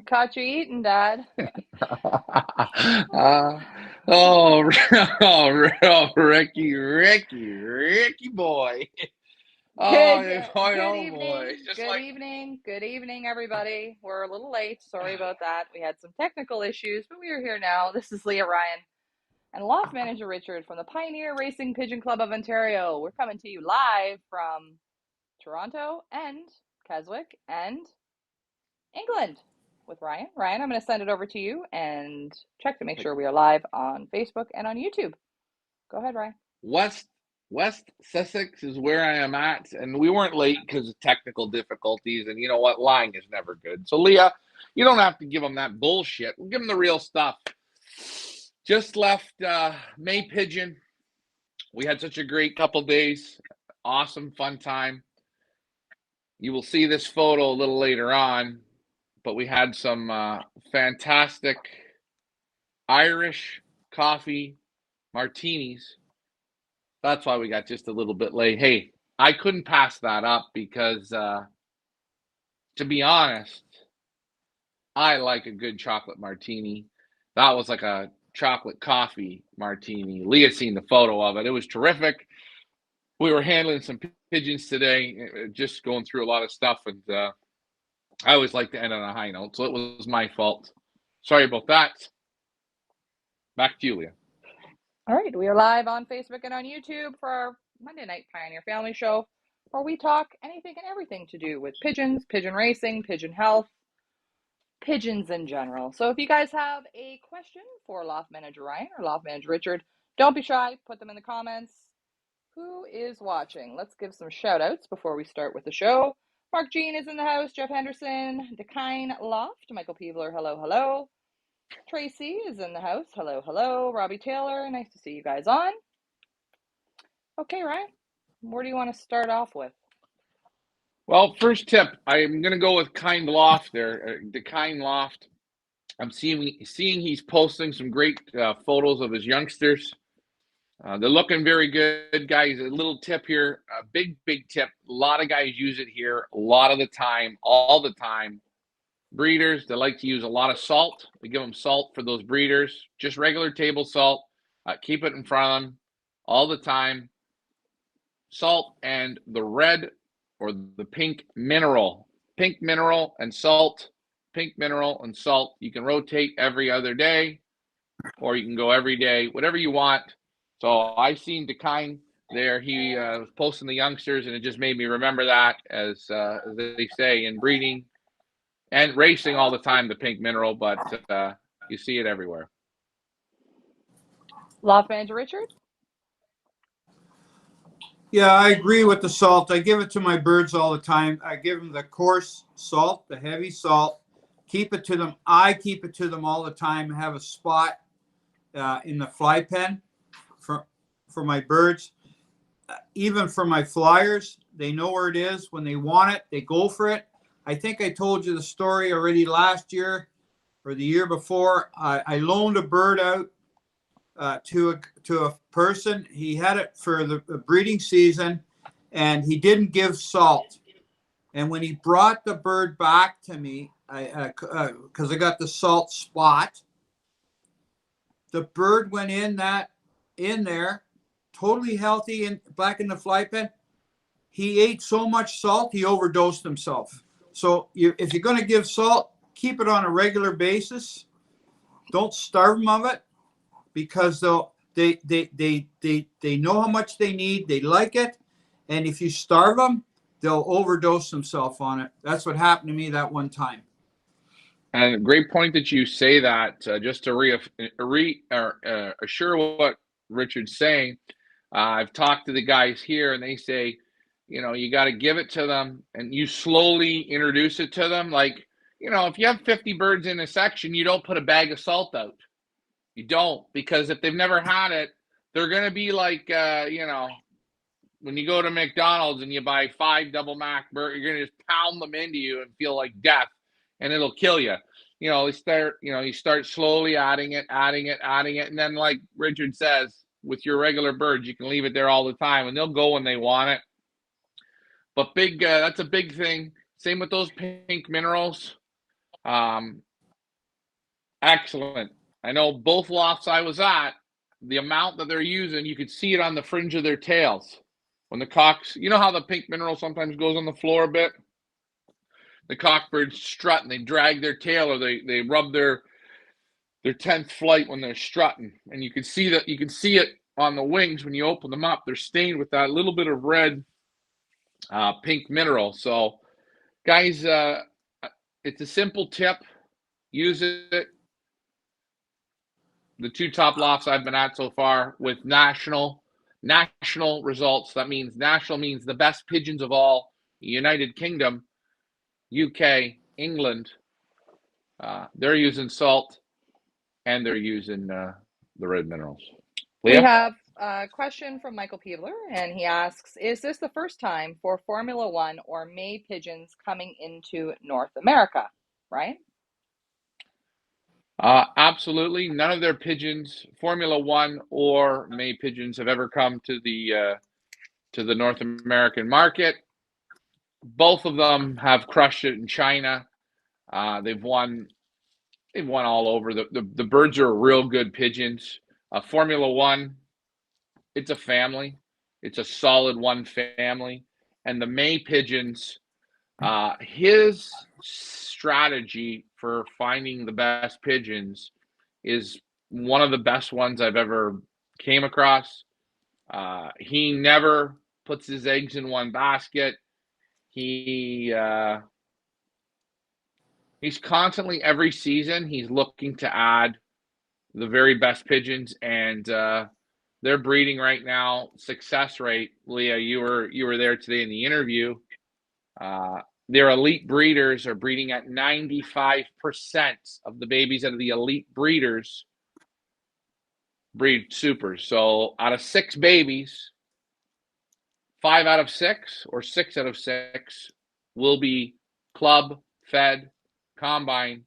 Caught you eating, Dad. uh, oh, Ricky boy. Good, Boy, good oh boy. evening, Just good like, evening, good evening, everybody. We're a little late. Sorry about that. We had some technical issues, but we are here now. This is Leah Ryan and Loft Manager Richard from the Pioneer Racing Pigeon Club of Ontario. We're coming to you live from Toronto and Keswick and England with Ryan. Ryan, I'm going to send it over to you and check to make sure we are live on Facebook and on YouTube. Go ahead, Ryan. West West Sussex is where I am at, and we weren't late because of technical difficulties. And you know what? Lying is never good. So, Leah, you don't have to give them that bullshit. We'll give them the real stuff. Just left May Pigeon. We had such a great couple days. Awesome, fun time. You will see this photo a little later on, but we had some fantastic Irish coffee martinis. That's why we got just a little bit late. Hey, I couldn't pass that up because, to be honest, I like a good chocolate martini. That was like a chocolate coffee martini. Leah seen the photo of it. It was terrific. We were handling some pigeons today, just going through a lot of stuff, and I always like to end on a high note, so it was my fault. Sorry about that. Back to you, Leah. All right, we are live on Facebook and on YouTube for our Monday Night Pioneer Family Show, where we talk anything and everything to do with pigeons, pigeon racing, pigeon health, pigeons in general. So if you guys have a question for Loft Manager Ryan or Loft Manager Richard, don't be shy, put them in the comments. Who is watching? Let's give some shout outs before we start with the show. Mark Jean is in the house, Jeff Henderson, Dekine Loft, Michael Peevler, hello, hello. Tracy is in the house. Hello, hello. Robbie Taylor, nice to see you guys on. Okay, Ryan, where do you want to start off with? Well, first tip, I'm going to go with Kind Loft there, the Kind Loft. I'm seeing he's posting some great photos of his youngsters. They're looking very good, guys. A little tip here, a big tip. A lot of guys use it here a lot of the time, all the time. Breeders, they like to use a lot of salt. We give them salt for those breeders, just regular table salt. Keep it in front of them all the time. Salt and the red or the pink mineral. Pink mineral and salt. Pink mineral and salt. You can rotate every other day, or you can go every day, whatever you want. So I seen Dekine there. He was posting the youngsters, and it just made me remember that as they say in breeding and racing all the time, the pink mineral, but you see it everywhere. Loft Manager Richard? Yeah, I agree with the salt. I give it to my birds all the time. I give them the coarse salt, the heavy salt. Keep it to them. I keep it to them all the time. Have a spot in the fly pen for my birds. Even for my flyers, they know where it is. When they want it, they go for it. I think I told you the story already last year or the year before. I loaned a bird out to a person. He had it for the breeding season, and he didn't give salt. And when he brought the bird back to me, because I got the salt spot, the bird went in there, totally healthy and back in the fly pen. He ate so much salt, he overdosed himself. So if you're going to give salt, keep it on a regular basis. Don't starve them of it, because they know how much they need. They like it. And if you starve them, they'll overdose themselves on it. That's what happened to me that one time. And a great point that you say that. Just to assure what Richard's saying, I've talked to the guys here, and they say, you got to give it to them, and you slowly introduce it to them. Like, if you have 50 birds in a section, you don't put a bag of salt out. You don't, because if they've never had it, they're going to be like, when you go to McDonald's and you buy 5 double Mac burgers, you're going to just pound them into you and feel like death, and it'll kill you. You start slowly adding it, and then, like Richard says, with your regular birds, you can leave it there all the time, and they'll go when they want it. But that's a big thing. Same with those pink minerals. Excellent. I know both lofts I was at, the amount that they're using, you could see it on the fringe of their tails. When the cocks, you know how the pink mineral sometimes goes on the floor a bit? The cockbirds strut and they drag their tail, or they rub their 10th flight when they're strutting. And you can see it on the wings when you open them up. They're stained with that little bit of red pink mineral. So guys, it's a simple tip. Use it. The 2 top lofts I've been at so far with national results. That means national means the best pigeons of all, United Kingdom, UK, England. They're using salt and they're using the red minerals. We Leah? have a question from Michael Peebler, and he asks, is this the first time for Formula One or May pigeons coming into North America? Right? Absolutely. None of their pigeons, Formula One or May pigeons, have ever come to the North American market. Both of them have crushed it in China. They've won all over. The birds are real good pigeons. Formula One, it's a family. It's a solid one family. And the May pigeons, his strategy for finding the best pigeons is one of the best ones I've ever came across. He never puts his eggs in one basket. He's constantly, every season, he's looking to add the very best pigeons, and they're breeding right now. Success rate, Leah, you were there today in the interview. Their elite breeders are breeding at 95% of the babies out of the elite breeders breed supers. So out of 6 babies, 5 out of 6 or 6 out of 6 will be club, fed, combine,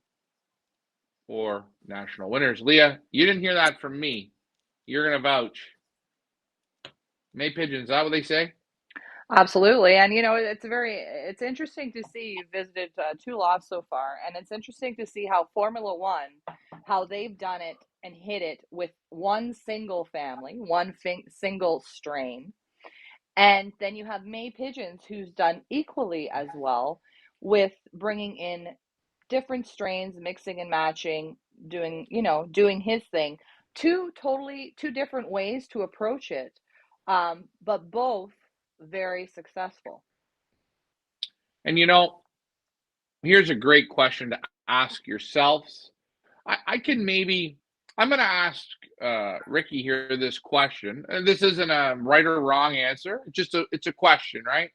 or national winners. Leah, you didn't hear that from me. You're going to vouch. May pigeons, is that what they say? Absolutely. And it's interesting to see. You visited 2 lofts so far, and it's interesting to see how Formula One, how they've done it and hit it with one single family, one single strain. And then you have May Pigeons, who's done equally as well with bringing in different strains, mixing and matching, doing his thing. Two different ways to approach it, but both very successful. And here's a great question to ask yourselves. I'm going to ask Ricky here this question. And this isn't a right or wrong answer. It's a question, right?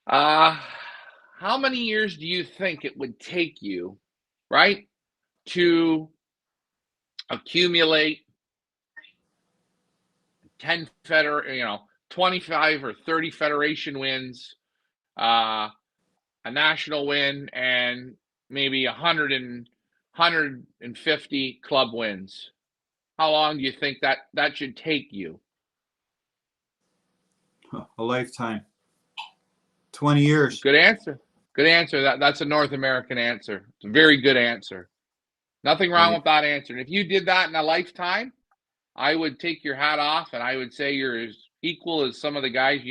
How many years do you think it would take you, right, to accumulate 10 feder, 25 or 30 federation wins, a national win, and maybe 150 club wins? How long do you think that should take you? A lifetime. 20 years. Good answer. Good answer. That's a North American answer. It's a very good answer. Nothing wrong with that answer. And if you did that in a lifetime, I would take your hat off and I would say you're as equal as some of the guys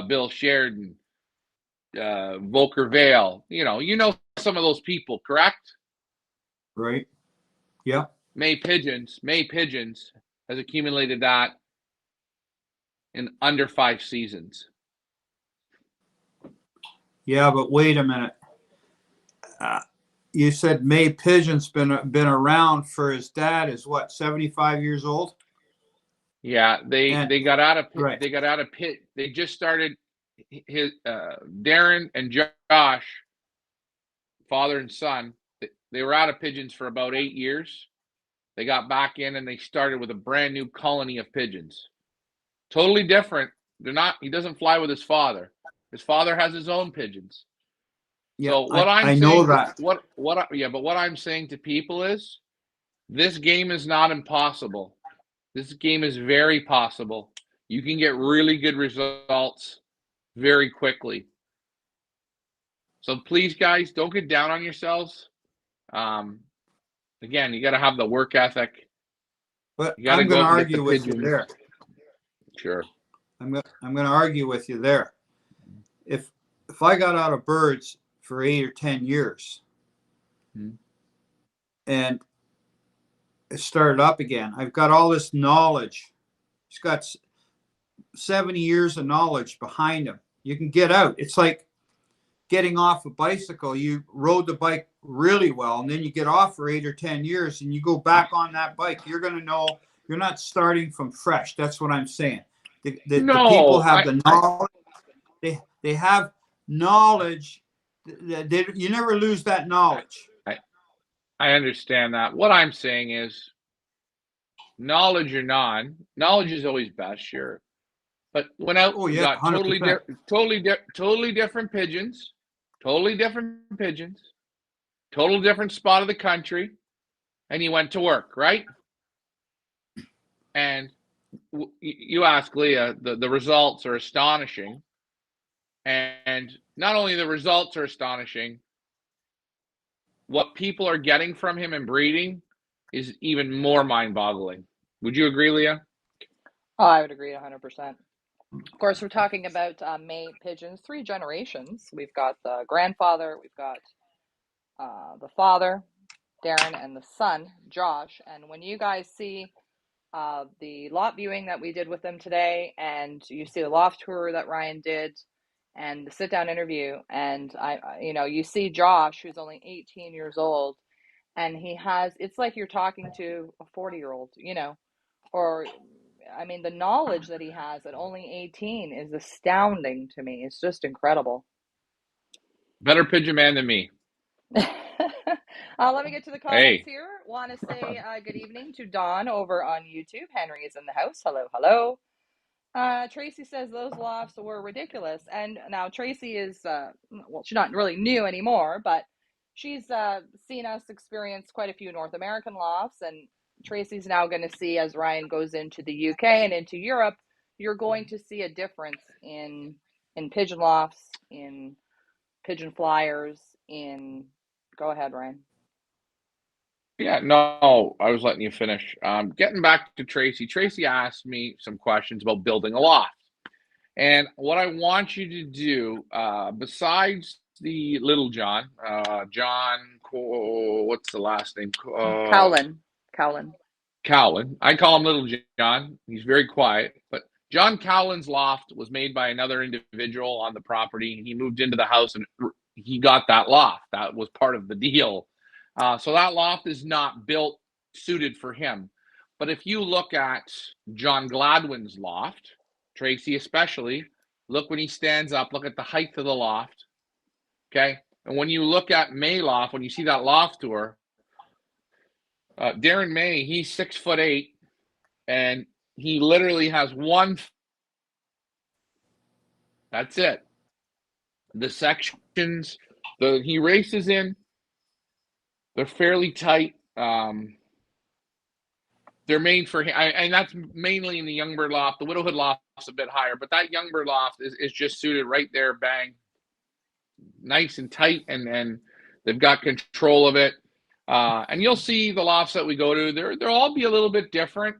Bill Sheridan, Volker Vale. You know some of those people, correct? Right. Yeah. May Pigeons has accumulated that in under 5 seasons. Yeah, but wait a minute. You said May Pigeon's been around for his dad is what, 75 years old? Yeah, they got out of right. They got out of pit. They just started his Darren and Josh, father and son. They were out of pigeons for about 8 years. They got back in and they started with a brand new colony of pigeons. Totally different. He doesn't fly with his father. His father has his own pigeons. Yeah, so what I know that. But what I'm saying to people is this game is not impossible. This game is very possible. You can get really good results very quickly. So please, guys, don't get down on yourselves. Again, you got to have the work ethic. But You got to I'm go going to out and get the argue with you pigeons. there. Sure. I'm going to argue with you there. If I got out of birds for 8 or 10 years and it started up again, I've got all this knowledge. He's got 70 years of knowledge behind him. You can get out. It's like getting off a bicycle. You rode the bike really well, and then you get off for 8 or 10 years and you go back on that bike. You're going to know you're not starting from fresh. That's what I'm saying. The people No, have the knowledge. They have knowledge. You never lose that knowledge. I understand that. What I'm saying is, knowledge or non, knowledge is always best, sure. But went out, Oh yeah, got 100%. totally different pigeons, totally different pigeons, total different spot of the country, and you went to work, right? And you ask Leah, the results are astonishing. And not only the results are astonishing, what people are getting from him and breeding is even more mind-boggling. Would you agree, Leah? Oh, I would agree 100%. Of course, we're talking about May pigeons, 3 generations. We've got the grandfather, we've got the father, Darren, and the son, Josh. And when you guys see the lot viewing that we did with them today, and you see the loft tour that Ryan did, and the sit-down interview, and you see Josh, who's only 18 years old, and it's like you're talking to a 40-year-old, or I mean, the knowledge that he has at only 18 is astounding to me. It's just incredible. Better pigeon man than me. Let me get to the comments Hey, here. Want to say good evening to Dawn over on YouTube. Henry is in the house. Hello, hello. Tracy says those lofts were ridiculous. And now Tracy is, well, she's not really new anymore, but she's seen us experience quite a few North American lofts. And Tracy's now going to see, as Ryan goes into the UK and into Europe, you're going to see a difference in pigeon lofts, in pigeon flyers, in. Go ahead, Ryan. yeah, no, I was letting you finish. Getting back to Tracy, Tracy asked me some questions about building a loft. And what I want you to do, besides the little John, what's the last name? Cowlin. Cowlin. I call him Little John. He's very quiet, but John Cowlin's loft was made by another individual on the property. He moved into the house and he got that loft. That was part of the deal. So that loft is not built suited for him. But if you look at John Gladwin's loft, Tracy especially, look when he stands up, look at the height of the loft. Okay. And when you look at May loft, when you see that loft tour, Darren May, he's 6'8", and he literally has one. That's it. The sections that he races in, they're fairly tight. They're made for him, and that's mainly in the Youngbird loft. The Widowhood loft's a bit higher, but that Youngbird loft is just suited right there, bang, nice and tight, and they've got control of it. And you'll see the lofts that we go to; they'll all be a little bit different.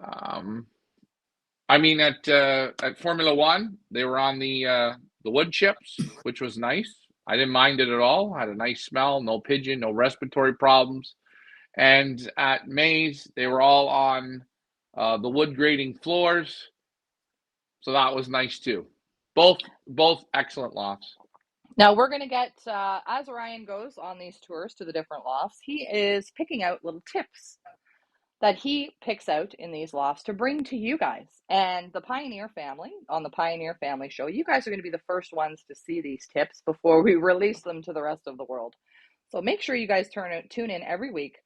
I mean, at Formula One, they were on the wood chips, which was nice. I didn't mind it at all. Had a nice smell, no pigeon, no respiratory problems. And at Mays, they were all on the wood grading floors, so that was nice too. Both excellent lofts. Now we're going to get, as Ryan goes on these tours to the different lofts, he is picking out little tips that he picks out in these lofts to bring to you guys. And the Pioneer family, on the Pioneer Family Show, you guys are going to be the first ones to see these tips before we release them to the rest of the world. So make sure you guys tune in every week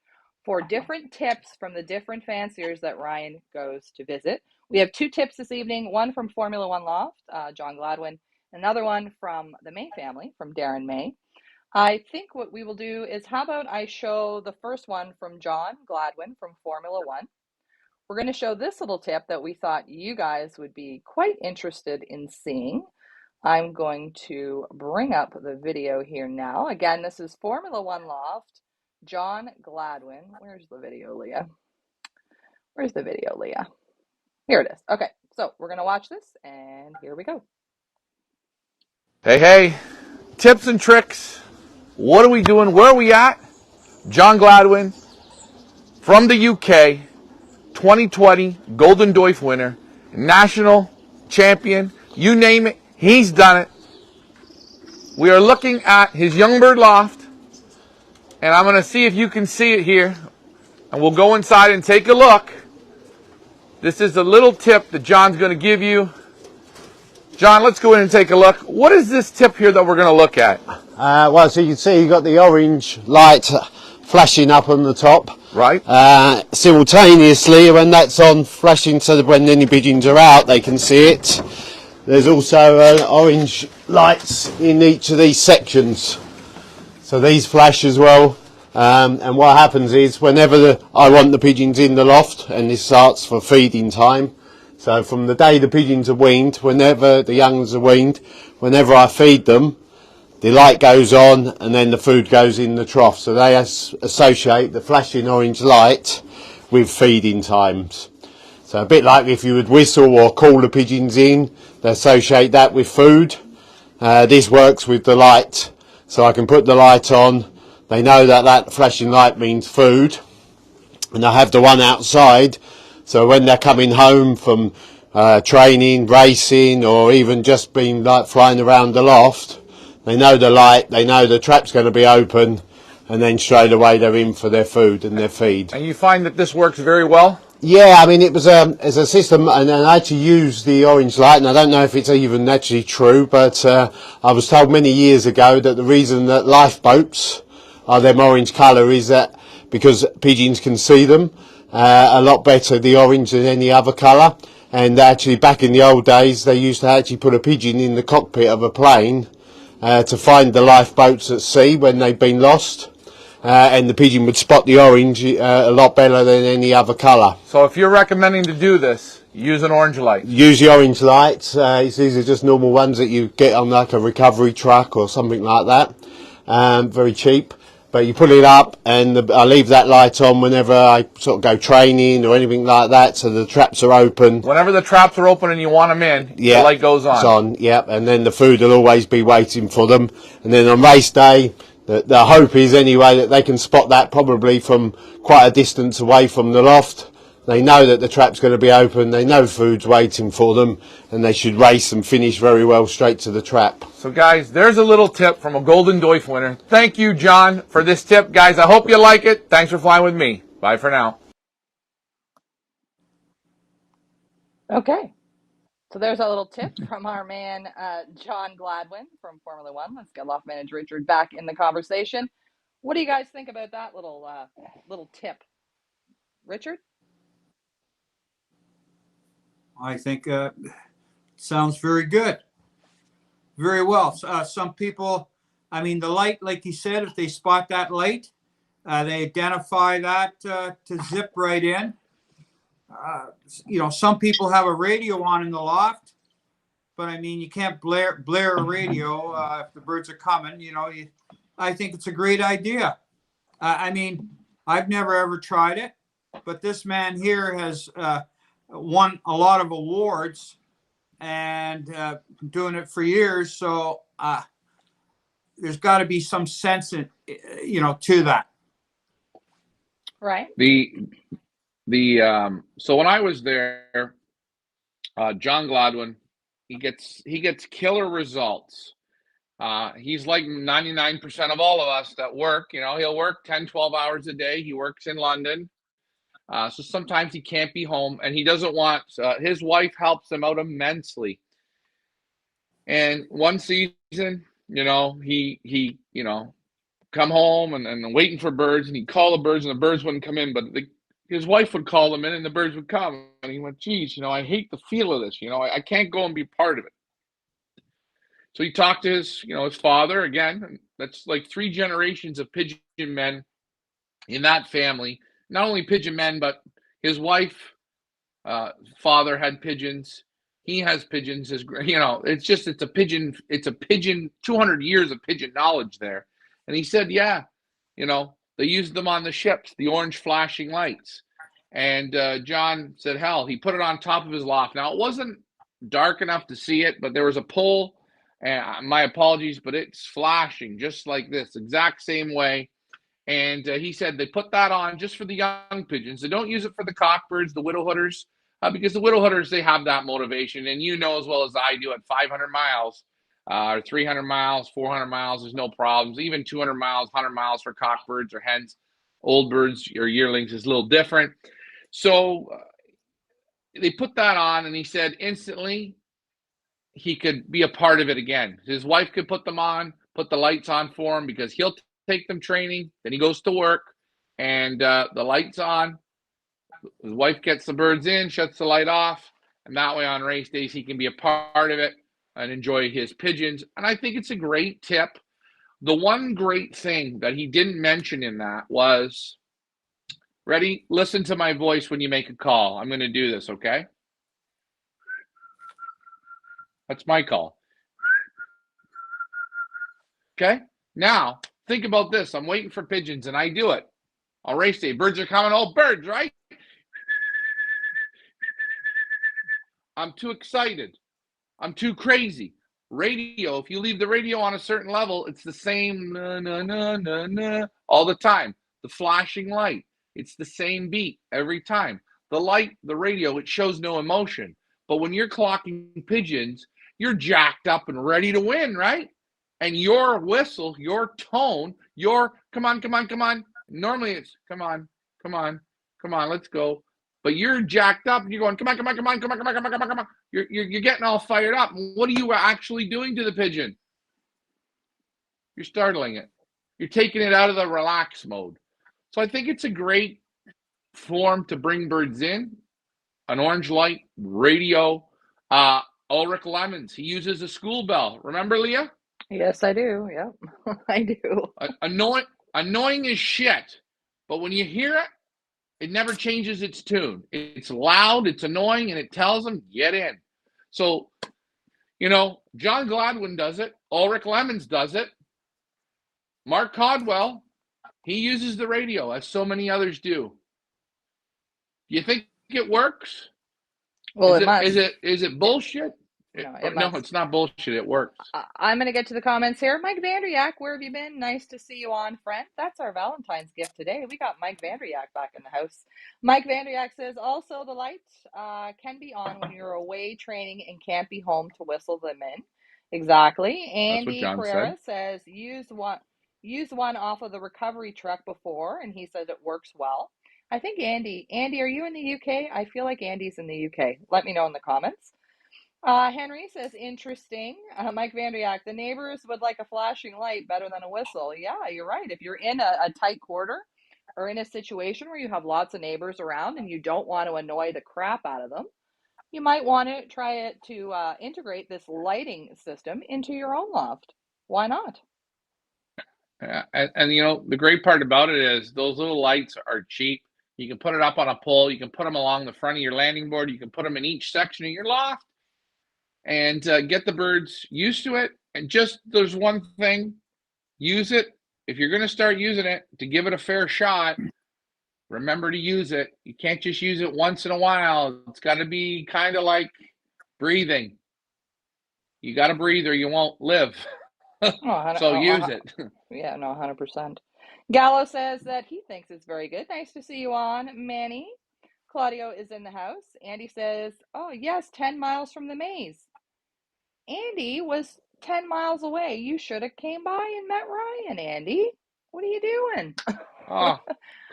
for different tips from the different fanciers that Ryan goes to visit. We have 2 tips this evening, one from Formula One Loft, John Gladwin, another one from the May family, from Darren May. I think what we will do is, how about I show the first one from John Gladwin from Formula One. We're going to show this little tip that we thought you guys would be quite interested in seeing. I'm going to bring up the video here now. Again, this is Formula One Loft, John Gladwin. Where's the video, Leah? Where's the video, Leah? Here it is. Okay, so we're going to watch this, and here we go. Hey, tips and tricks. What are we doing? Where are we at? John Gladwin from the UK, 2020 Golden Doif winner, national champion, you name it, he's done it. We are looking at his young bird loft, and I'm going to see if you can see it here, and we'll go inside and take a look. This is a little tip that John's going to give you. John, let's go in and take a look. What is this tip here that we're going to look at? Well, so you can see you've got the orange light flashing up on the top. Right. Simultaneously, when that's on, flashing so that when any pigeons are out, they can see it. There's also orange lights in each of these sections. So these flash as well. And what happens is, whenever I want the pigeons in the loft, and this starts for feeding time, so from the day the pigeons are weaned, whenever the youngs are weaned, whenever I feed them, the light goes on and then the food goes in the trough. So they associate the flashing orange light with feeding times. So a bit like if you would whistle or call the pigeons in, they associate that with food. This works with the light. So I can put the light on. They know that that flashing light means food. And I have the one outside. So when they're coming home from training, racing, or even just being like flying around the loft, they know the light, they know the trap's going to be open, and then straight away they're in for their food and their feed. And you find that this works very well? Yeah, I mean, it was as a system, and I actually used the orange light, and I don't know if it's even actually true, but I was told many years ago that the reason that lifeboats are them orange colour is that because pigeons can see them a lot better, the orange, than any other colour. And actually, back in the old days, they used to actually put a pigeon in the cockpit of a plane to find the lifeboats at sea when they've been lost. And the pigeon would spot the orange a lot better than any other colour. So if you're recommending to do this, use an orange light. Use the orange lights. These are just normal ones that you get on like a recovery truck or something like that. Very cheap. But you put it up, and I leave that light on whenever I sort of go training or anything like that, so the traps are open. Whenever the traps are open and you want them in, the light goes on. It's on, yep. And then the food will always be waiting for them. And then on race day, the hope is anyway that they can spot that probably from quite a distance away from the loft. They know that the trap's going to be open, they know food's waiting for them, and they should race and finish very well straight to the trap. So guys, there's a little tip from a Golden Doif winner. Thank you, John, for this tip. Guys, I hope you like it. Thanks for flying with me. Bye for now. Okay, so there's a little tip from our man, John Gladwin from Formula One. Let's get loft manager Richard back in the conversation. What do you guys think about that little tip? Richard? I think sounds very good. Very well. Some people, I mean, the light, like you said, if they spot that light, they identify that to zip right in. Some people have a radio on in the loft, but I mean, you can't blare a radio if the birds are coming. I think it's a great idea. I mean, I've never ever tried it, but this man here has won a lot of awards and been doing it for years. So there's got to be some sense to that. Right. So when I was there, John Gladwin, he gets killer results. He's like 99% of all of us that work. He'll work 10, 12 hours a day. He works in London. So sometimes he can't be home, and he doesn't want, his wife helps him out immensely. And one season, he come home and waiting for birds, and he'd call the birds, and the birds wouldn't come in, but his wife would call them in, and the birds would come. And he went, geez, I hate the feel of this. I can't go and be part of it. So he talked to his father again. That's like 3 generations of pigeon men in that family. Not only pigeon men, but his wife, father had pigeons. He has pigeons. It's a pigeon. 200 years of pigeon knowledge there. And he said, yeah, They used them on the ships, the orange flashing lights. And John said, hell, he put it on top of his loft. Now, it wasn't dark enough to see it, but there was a pole. And my apologies, but it's flashing just like this, exact same way. And he said they put that on just for the young pigeons. They don't use it for the cockbirds, the widowhooters, because the widowhooters, they have that motivation. And you know as well as I do, at 500 miles, or 300 miles, 400 miles, there's no problems. Even 200 miles, 100 miles for cockbirds or hens. Old birds or yearlings is a little different. So they put that on, and he said instantly he could be a part of it again. His wife could put them on, put the lights on for him, because he'll take them training. Then he goes to work, and the lights on. His wife gets the birds in, shuts the light off, and that way on race days he can be a part of it and enjoy his pigeons. And I think it's a great tip. The one great thing that he didn't mention in that was, ready? Listen to my voice when you make a call. I'm going to do this, okay? That's my call. Okay? Now, think about this. I'm waiting for pigeons, and I do it. On race day, birds are coming. Oh, birds, right? I'm too excited. I'm too crazy. Radio, if you leave the radio on a certain level, it's the same na, na, na, na, na, all the time. The flashing light, it's the same beat every time. The light, the radio, it shows no emotion. But when you're clocking pigeons, you're jacked up and ready to win, right? And your whistle, your tone, your come on, come on, come on. Normally it's come on, come on, come on, let's go. But you're jacked up and you're going, come on, come on, come on, come on, come on, come on, come on, come on. You're getting all fired up. What are you actually doing to the pigeon? You're startling it. You're taking it out of the relax mode. So I think it's a great form to bring birds in. An orange light, radio. Ulrich Lemons, he uses a school bell. Remember, Leah? Yes, I do. Yep, I do. Annoying as shit. But when you hear it, it never changes its tune. It's loud, it's annoying, and it tells them, get in. So, John Gladwin does it. Ulrich Lemons does it. Mark Codwell, he uses the radio, as so many others do. Do you think it works? Well, it must. Is it bullshit? No, it's not bullshit. It works. I'm going to get to the comments here. Mike Vanderyak, where have you been? Nice to see you on, friend. That's our Valentine's gift today. We got Mike Vanderyak back in the house. Mike Vanderyak says, also the lights can be on when you're away training and can't be home to whistle them in. Exactly. Andy Pereira says, use one off of the recovery truck before, and he says it works well. I think Andy, are you in the UK? I feel like Andy's in the UK. Let me know in the comments. Henry says, interesting. Mike Vanderyak, the neighbors would like a flashing light better than a whistle. Yeah, you're right. If you're in a tight quarter or in a situation where you have lots of neighbors around and you don't want to annoy the crap out of them, you might want to try it to integrate this lighting system into your own loft. Why not? And the great part about it is those little lights are cheap. You can put it up on a pole. You can put them along the front of your landing board. You can put them in each section of your loft and get the birds used to it. And just there's one thing, use it. If you're going to start using it, to give it a fair shot, remember to use it. You can't just use it once in a while. It's got to be kind of like breathing. You got to breathe or you won't live. So use it. Yeah, no, 100%. Gallo says that he thinks it's very good. Nice to see you on, Manny. Claudio is in the house. Andy says, oh, yes, 10 miles from the maze. Andy was 10 miles away. You should have came by and met Ryan, Andy. What are you doing? Oh,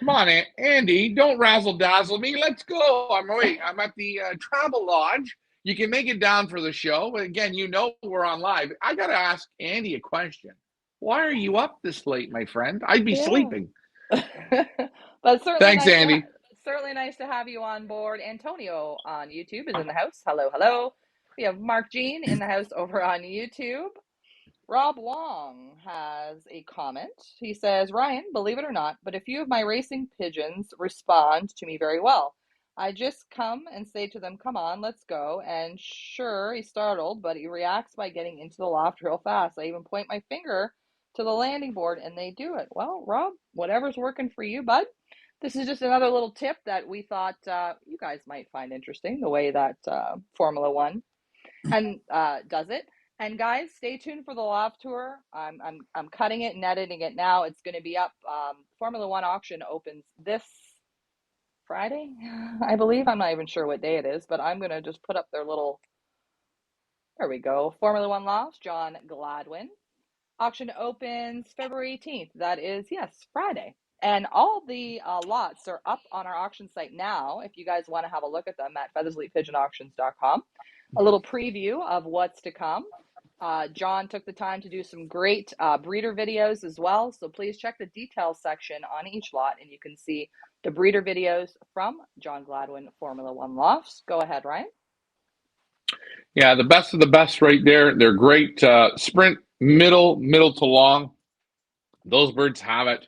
come on, Andy. Don't razzle-dazzle me. Let's go. I'm at the Travel Lodge. You can make it down for the show. But again, we're on live. I got to ask Andy a question. Why are you up this late, my friend? I'd be sleeping. But certainly thanks, Andy. Certainly nice to have you on board. Antonio on YouTube is in the house. Hello, hello. We have Mark Jean in the house over on YouTube. Rob Wong has a comment. He says, Ryan, believe it or not, but a few of my racing pigeons respond to me very well. I just come and say to them, come on, let's go. And sure, he's startled, but he reacts by getting into the loft real fast. I even point my finger to the landing board and they do it. Well, Rob, whatever's working for you, bud. This is just another little tip that we thought you guys might find interesting, the way that Formula One and does it. And guys, stay tuned for the loft tour. I'm cutting it and editing it now. It's going to be up. Formula One auction opens this Friday, I believe. I'm not even sure what day it is, but I'm going to just put up their little. There we go. Formula One lofts, John Gladwin. Auction opens February 18th. That is, yes, Friday. And all the lots are up on our auction site now. If you guys want to have a look at them at feathersleypigeonauctions.com. A little preview of what's to come. John took the time to do some great breeder videos as well. So please check the details section on each lot and you can see the breeder videos from John Gladwin Formula One Lofts. Go ahead, Ryan. Yeah, the best of the best right there. They're great. Sprint, middle to long. Those birds have it.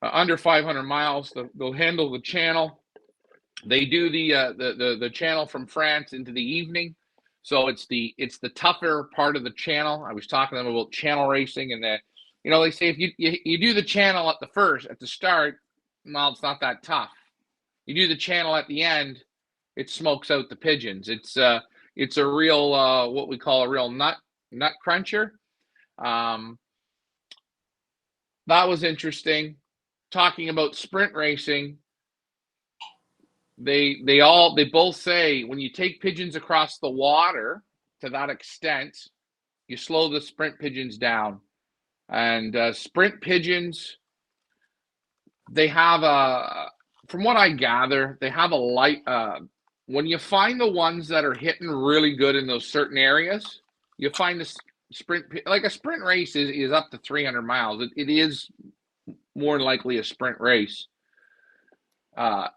Under 500 miles, they'll handle the channel. They do the channel from France into the evening, so it's the tougher part of the channel. I was talking to them about channel racing, and they say if you do the channel at the start, well, it's not that tough. You do the channel at the end, it smokes out the pigeons. It's a real what we call a real nut cruncher. That was interesting. Talking about sprint racing, they both say when you take pigeons across the water to that extent, you slow the sprint pigeons down. And sprint pigeons, they have from what I gather, they have a light. When you find the ones that are hitting really good in those certain areas, you find the sprint, like a sprint race is up to 300 miles. It is more than likely a sprint race.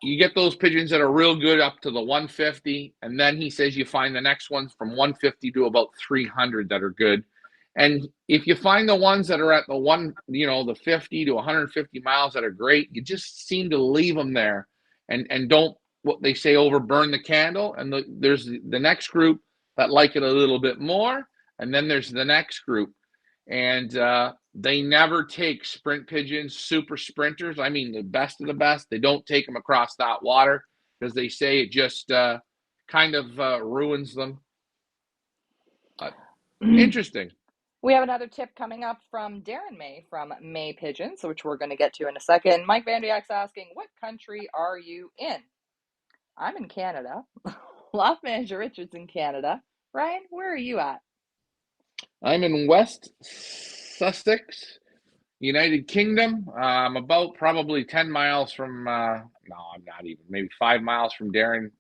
You get those pigeons that are real good up to the 150, and then he says you find the next ones from 150 to about 300 that are good. And if you find the ones that are at the 50 to 150 miles that are great, you just seem to leave them there and don't, what they say, overburn the candle. And there's the next group that like it a little bit more, and then there's the next group. And they never take sprint pigeons, super sprinters. I mean, the best of the best. They don't take them across that water because they say it just kind of ruins them. Interesting. We have another tip coming up from Darren May from May Pigeons, which we're going to get to in a second. Mike Vandiak's asking, what country are you in? I'm in Canada. Loft Manager Richard's in Canada. Ryan, where are you at? I'm in West Sussex, United Kingdom. I'm about probably 10 miles from, no, I'm not even, maybe 5 miles from Darren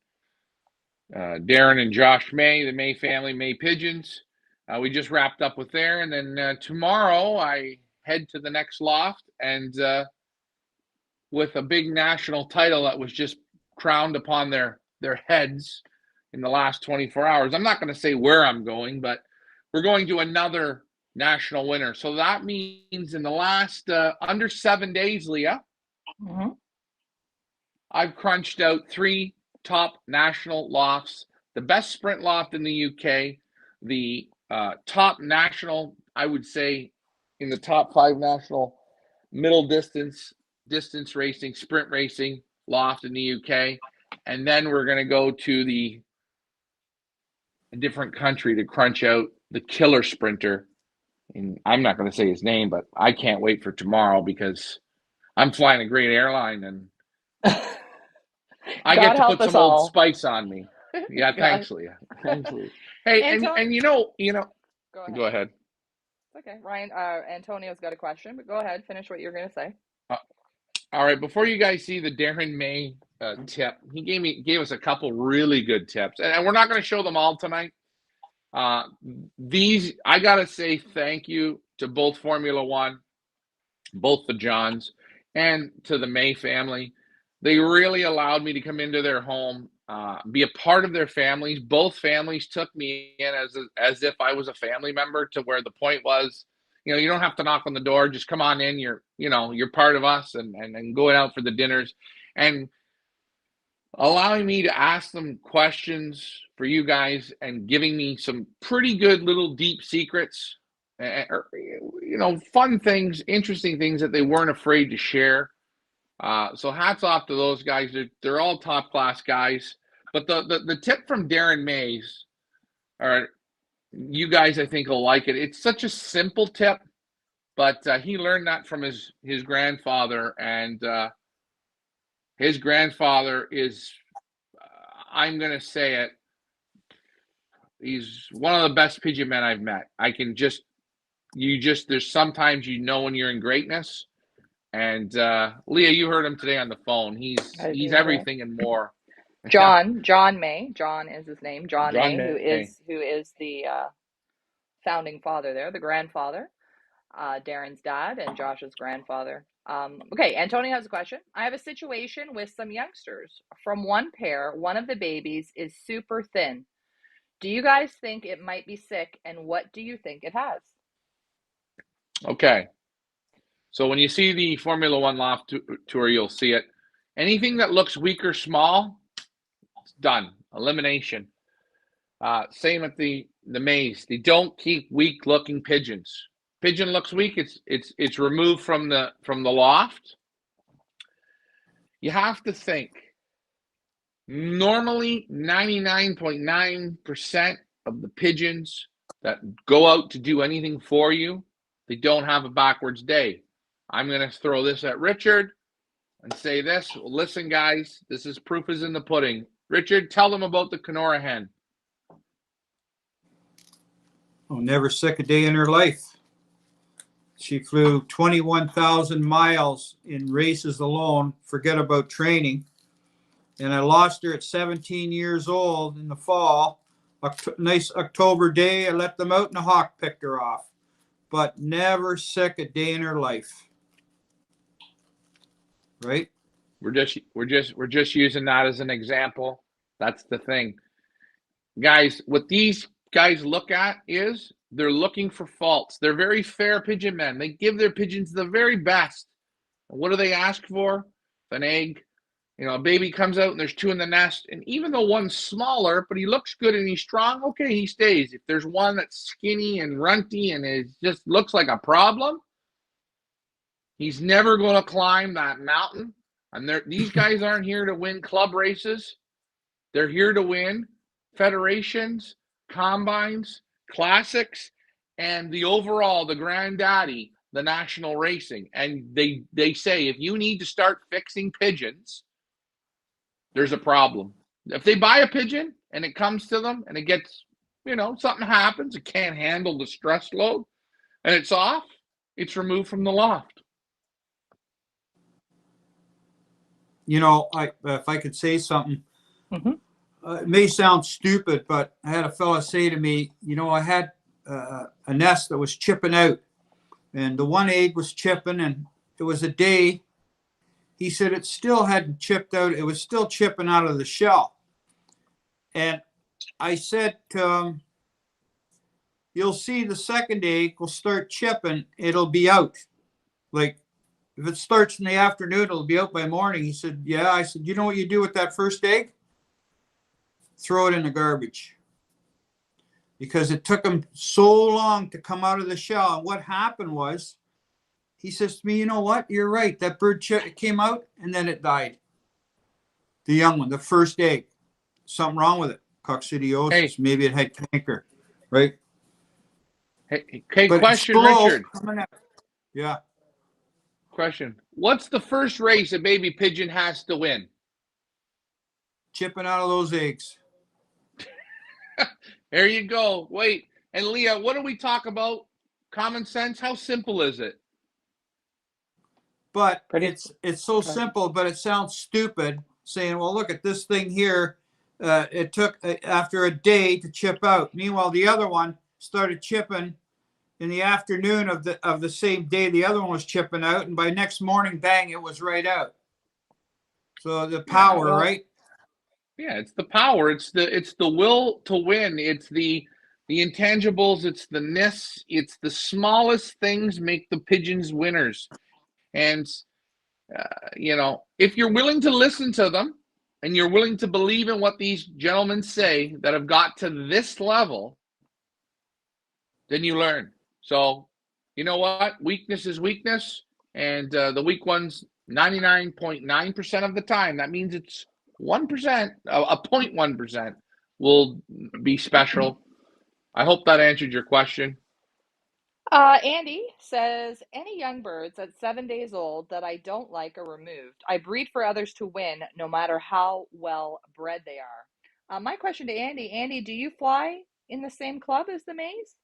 and Josh May, the May family, May Pigeons. We just wrapped up with there, and then tomorrow I head to the next loft, and with a big national title that was just crowned upon their heads in the last 24 hours. I'm not going to say where I'm going, but we're going to another national winner. So that means in the last under 7 days, Leah, I've crunched out 3 top national lofts, the best sprint loft in the UK, the top national, I would say, in the top 5 national middle distance racing, sprint racing loft in the UK. And then we're going to go to a different country to crunch out the killer sprinter. And I'm not going to say his name, but I can't wait for tomorrow because I'm flying a great airline and I get to put some Old Spice on me. Yeah, thanks, Leah. Thanks, Leah. Hey, and you know. Go ahead. Okay, Ryan. Antonio's got a question, but go ahead. Finish what you're going to say. All right. Before you guys see the Darren May tip, he gave us a couple really good tips, and we're not going to show them all tonight. These, I gotta say thank you to both Formula One, both the Johns, and to the May family. They really allowed me to come into their home, be a part of their families. Both families took me in as if I was a family member, to where the point was, you don't have to knock on the door. Just come on in. You're part of us, and going out for the dinners and allowing me to ask them questions for you guys and giving me some pretty good little deep secrets fun things, interesting things that they weren't afraid to share. So hats off to those guys. They're all top class guys. But the tip from Darren Mays, or you guys, I think will like it. It's such a simple tip, but he learned that from his grandfather, and his grandfather is, I'm going to say it, he's one of the best pigeon men I've met. There's sometimes when you're in greatness. And Leah, you heard him today on the phone. He's everything and more. John May. John is his name. John May, May. who is the founding father there, the grandfather, Darren's dad, and Josh's grandfather. Okay, Antonio has a question. I have a situation with some youngsters. From one pair, one of the babies is super thin. Do you guys think it might be sick, and what do you think it has? Okay. So when you see the Formula One loft tour, you'll see it. Anything that looks weak or small, it's done. Elimination. Same at the maze. They don't keep weak-looking pigeons. Pigeon looks weak, it's removed from the loft. You have to think. Normally, 99.9% of the pigeons that go out to do anything for you, they don't have a backwards day. I'm going to throw this at Richard and say this. Well, listen, guys, this is proof is in the pudding. Richard, tell them about the Kenora hen. Oh, never sick a day in her life. She flew 21,000 miles in races alone. Forget about training. And I lost her at 17 years old in the fall. Nice October day. I let them out and a hawk picked her off. But never sick a day in her life. Right? We're just using that as an example. That's the thing. Guys, what these guys look at is they're looking for faults. They're very fair pigeon men. They give their pigeons the very best. And what do they ask for? An egg. A baby comes out and there's two in the nest. And even though one's smaller, but he looks good and he's strong, okay, he stays. If there's one that's skinny and runty and it just looks like a problem, he's never going to climb that mountain. And these guys aren't here to win club races. They're here to win federations, combines, classics, and the granddaddy, the national racing. And they say, if you need to start fixing pigeons, there's a problem. If they buy a pigeon and it comes to them and it gets, something happens, it can't handle the stress load, and it's off, it's removed from the loft. If I could say something, it may sound stupid, but I had a fella say to me, I had a nest that was chipping out, and the one egg was chipping, and it was a day. He said it still hadn't chipped out. It was still chipping out of the shell. And I said to him, you'll see the second egg will start chipping. It'll be out. Like, if it starts in the afternoon, it'll be out by morning. He said, yeah. I said, you know what you do with that first egg? Throw it in the garbage. Because it took him so long to come out of the shell. And what happened was, he says to me, you know what? You're right. That bird came out and then it died. The young one, the first egg. Something wrong with it. Coccidiosis. Hey. Maybe it had canker. Right? Hey, question, Richard. Yeah. Question. What's the first race a baby pigeon has to win? Chipping out of those eggs. There you go. Wait. And Leah, what do we talk about? Common sense? How simple is it? But it's so simple, but it sounds stupid saying, well, look at this thing here. It took after a day to chip out. Meanwhile, the other one started chipping in the afternoon of the same day. The other one was chipping out, and by next morning, bang, it was right out. So the power, right? Yeah, it's the power. It's the will to win. It's the intangibles. It's the ness. It's the smallest things make the pigeons winners. And, if you're willing to listen to them and you're willing to believe in what these gentlemen say that have got to this level, then you learn. So, you know what? Weakness is weakness, and the weak ones 99.9% of the time. That means it's 1%, a 0.1% will be special. I hope that answered your question. Andy says, any young birds at 7 days old that I don't like are removed. I breed for others to win, no matter how well bred they are. My question to Andy, do you fly in the same club as the Mays?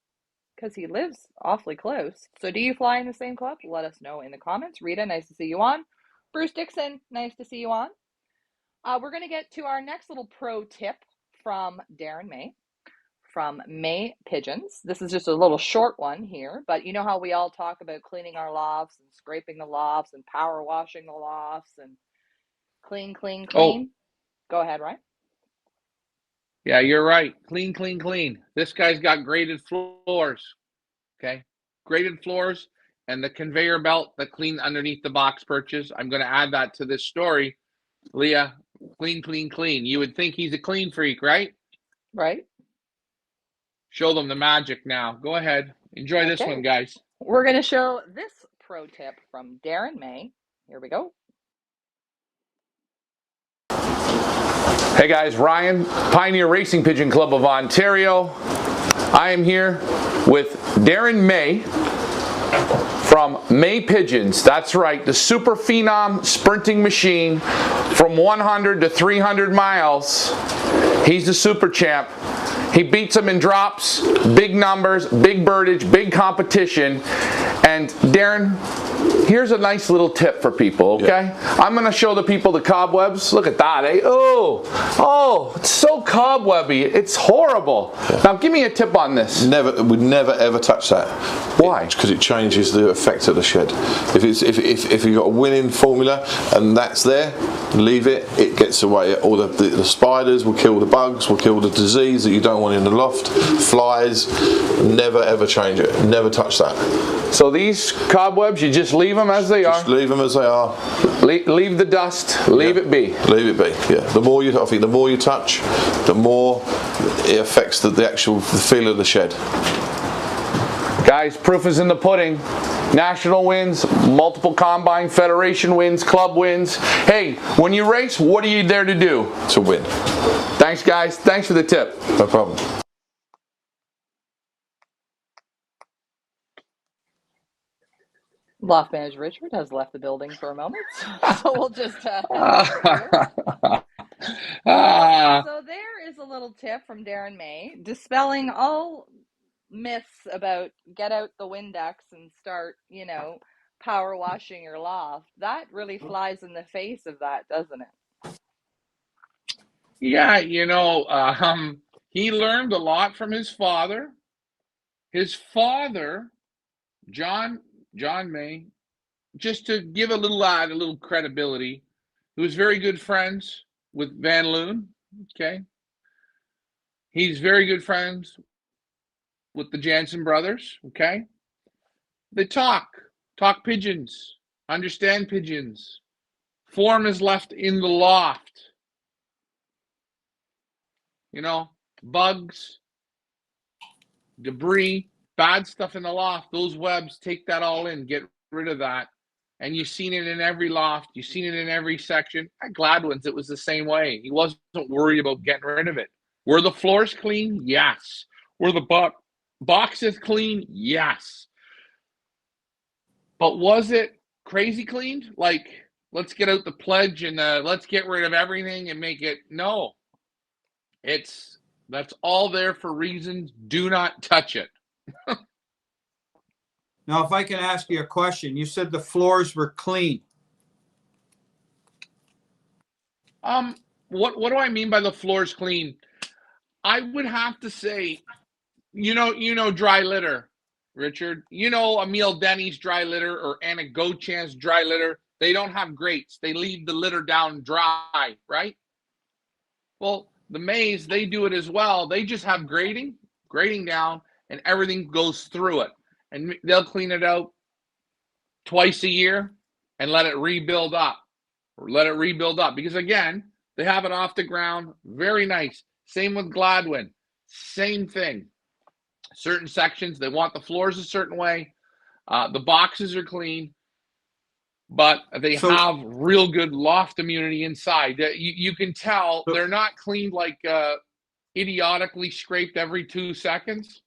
Because he lives awfully close. So do you fly in the same club? Let us know in the comments. Rita, nice to see you on. Bruce Dixon, nice to see you on. We're going to get to our next little pro tip from Darren May from May Pigeons. This is just a little short one here, but you know how we all talk about cleaning our lofts and scraping the lofts and power washing the lofts and clean, clean, clean. Go ahead, Ryan. Yeah, you're right. Clean, clean, clean. This guy's got graded floors. Okay. Graded floors and the conveyor belt that clean underneath the box perches. I'm going to add that to this story. Leah, clean, clean, clean. You would think he's a clean freak, right? Right. Show them the magic now. Go ahead. Enjoy this one, guys. We're going to show this pro tip from Darren May. Here we go. Hey guys, Ryan, Pioneer Racing Pigeon Club of Ontario. I am here with Darren May from May Pigeons. That's right, the super phenom sprinting machine from 100 to 300 miles. He's the super champ. He beats them in drops, big numbers, big birdage, big competition. And Darren, here's a nice little tip for people, okay? Yeah. I'm going to show the people the cobwebs. Look at that, eh? Oh, it's so cobwebby. It's horrible. Yeah. Now, give me a tip on this. Would never ever touch that. Why? Because it changes the effect of the shed. If you've got a winning formula and that's there, leave it. It gets away. All the spiders will kill the bugs, will kill the disease that you don't want in the loft. Flies. Never ever change it. Never touch that. So these cobwebs, you just leave them as they are. Just leave them as they are. Leave the dust. Leave it be. Leave it be. Yeah. The more you touch, the more it affects the actual feel of the shed. Guys, proof is in the pudding. National wins, multiple combine, federation wins, club wins. Hey, when you race, what are you there to do? To win. Thanks, guys. Thanks for the tip. No problem. Loft manager Richard has left the building for a moment, so we'll just so there is a little tip from Darren May, dispelling all myths about get out the Windex and start, power washing your loft. That really flies in the face of that, doesn't it? Yeah, he learned a lot from his father. His father, John May, just to give a little credibility, he was very good friends with Van Loon. Okay, he's very good friends with the Jansen brothers. Okay, they talk pigeons, understand pigeons. Form is left in the loft. Bugs, debris, bad stuff in the loft. Those webs, take that all in, get rid of that. And you've seen it in every loft. You've seen it in every section. At Gladwin's, it was the same way. He wasn't worried about getting rid of it. Were the floors clean? Yes. Were the boxes clean? Yes. But was it crazy cleaned? Like, let's get out the pledge and let's get rid of everything and make it. No. That's all there for reasons. Do not touch it. Now, if I can ask you a question, you said the floors were clean. What do I mean by the floors clean? I would have to say, dry litter, Richard. Emil Denny's dry litter or Anna Gochan's dry litter. They don't have grates. They leave the litter down dry, right? Well, the Mays, they do it as well. They just have grading down, and everything goes through it. And they'll clean it out twice a year and let it rebuild up. Because, again, they have it off the ground. Very nice. Same with Gladwin. Same thing. Certain sections, they want the floors a certain way. The boxes are clean, but they have real good loft immunity inside. You can tell they're not cleaned like idiotically scraped every 2 seconds.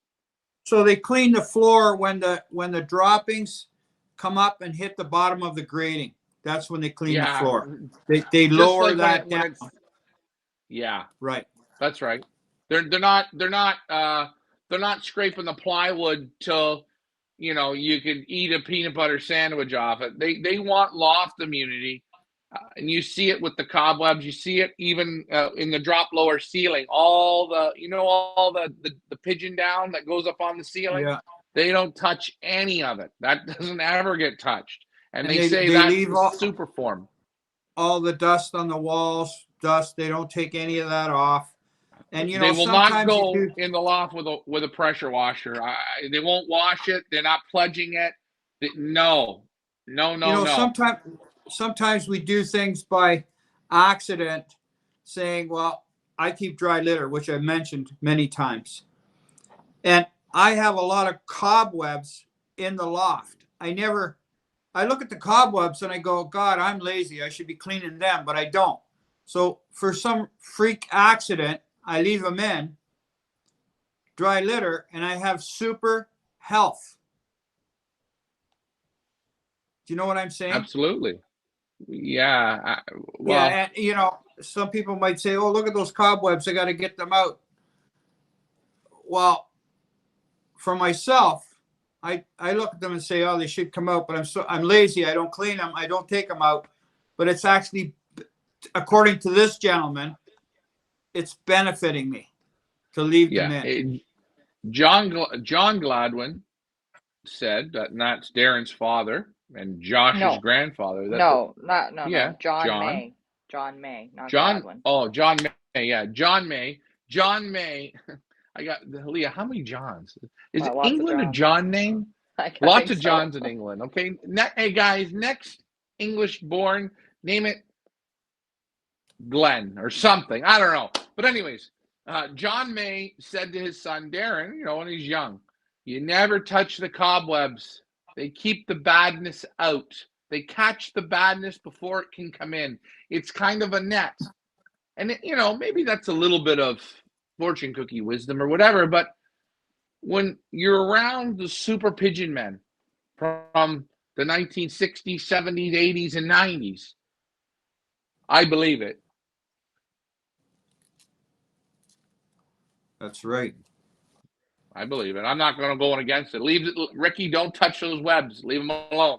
So they clean the floor when the droppings come up and hit the bottom of the grating. That's when they clean the floor. They lower like that down. Yeah, right. That's right. They're not scraping the plywood till you can eat a peanut butter sandwich off it. They want loft immunity, and you see it with the cobwebs. You see it even in the drop lower ceiling. All the pigeon down that goes up on the ceiling. Yeah. They don't touch any of it. That doesn't ever get touched. And they say that's leave the super form. All the dust on the walls, they don't take any of that off. And they will not go in the loft with a pressure washer. They won't wash it. They're not pledging it. No. Sometimes we do things by accident, saying, "Well, I keep dry litter," which I've mentioned many times, and I have a lot of cobwebs in the loft. I look at the cobwebs and I go, "God, I'm lazy. I should be cleaning them," but I don't. So for some freak accident, I leave them in dry litter, and I have super health. Do you know what I'm saying? Absolutely. Yeah. And some people might say, "Oh, look at those cobwebs. I got to get them out." Well, for myself, I look at them and say, "Oh, they should come out," but I'm lazy. I don't clean them. I don't take them out. But it's actually, according to this gentleman, it's benefiting me to leave them in. John Gladwin said that, and that's Darren's father and Josh's grandfather. No. John May. John May, not Gladwin. Oh, John May. Yeah, John May. John May. I got Leah. How many Johns? Is England a John name? Lots of Johns in England. Okay. Hey guys, next English born, name it Glenn or something. I don't know. But anyways, John May said to his son Darren, when he's young, "You never touch the cobwebs. They keep the badness out. They catch the badness before it can come in. It's kind of a net." And maybe that's a little bit of fortune cookie wisdom or whatever, but when you're around the super pigeon men from the 1960s, 70s, 80s, and 90s, I believe it. That's right. I believe it. I'm not going to go against it. Leave it, Ricky. Don't touch those webs. Leave them alone.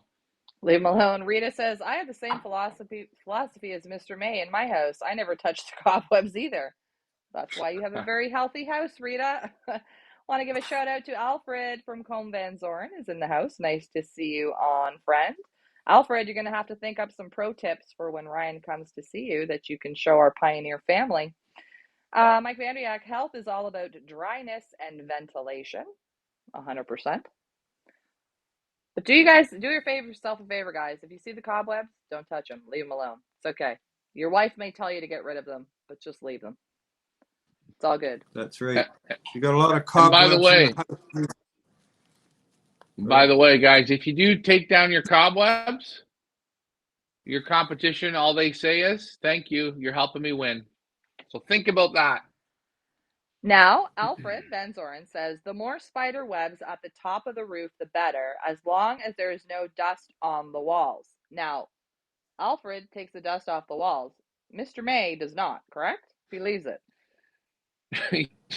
Leave them alone. Rita says, "I have the same philosophy as Mr. May in my house. I never touch the cobwebs either." That's why you have a very healthy house, Rita. Want to give a shout out to Alfred from Combe Van Zoren is in the house. Nice to see you on, friend. Alfred, you're going to have to think up some pro tips for when Ryan comes to see you that you can show our Pioneer family. Mike Vandiak, health is all about dryness and ventilation, 100%. But do yourself a favor, guys. If you see the cobwebs, don't touch them. Leave them alone. It's okay. Your wife may tell you to get rid of them, but just leave them. It's all good. That's right. You got a lot of cobwebs. By the way, guys, if you do take down your cobwebs, your competition, all they say is, "Thank you. You're helping me win." So think about that. Now, Alfred Van Zoren says, "The more spider webs at the top of the roof, the better, as long as there is no dust on the walls." Now, Alfred takes the dust off the walls. Mr. May does not, correct? He leaves it.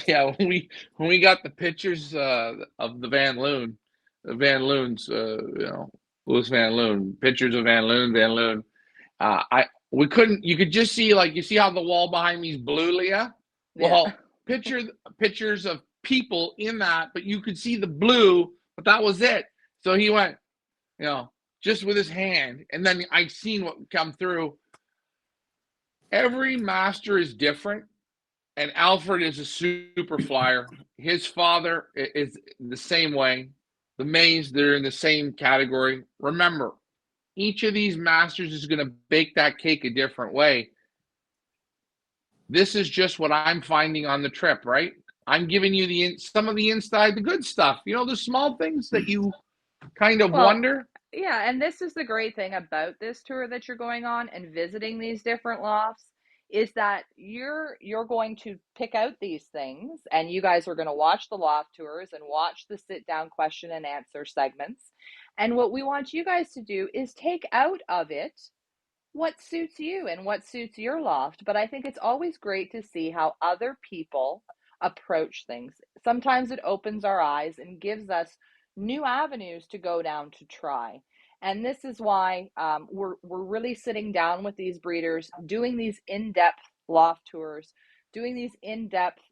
Yeah, when we got the pictures of the Van Loons, Louis Van Loon, pictures of Van Loon. We couldn't. You could just see, you see how the wall behind me is blue, Leah. Well, pictures of people in that, but you could see the blue, but that was it. So he went, just with his hand, and then I seen what come through. Every master is different, and Alfred is a super flyer. His father is the same way. The Mays, they're in the same category. Remember, each of these masters is going to bake that cake a different way. This is just what I'm finding on the trip, right? I'm giving you some of the inside, the good stuff. You know, the small things that you kind of Well, wonder. yeah, and this is the great thing about this tour that you're going on and visiting these different lofts is that you're going to pick out these things and you guys are going to watch the loft tours and watch the sit down question and answer segments. And what we want you guys to do is take out of it what suits you and what suits your loft. But I think it's always great to see how other people approach things. Sometimes it opens our eyes and gives us new avenues to go down to try. And this is why we're really sitting down with these breeders, doing these in-depth loft tours, doing these in-depth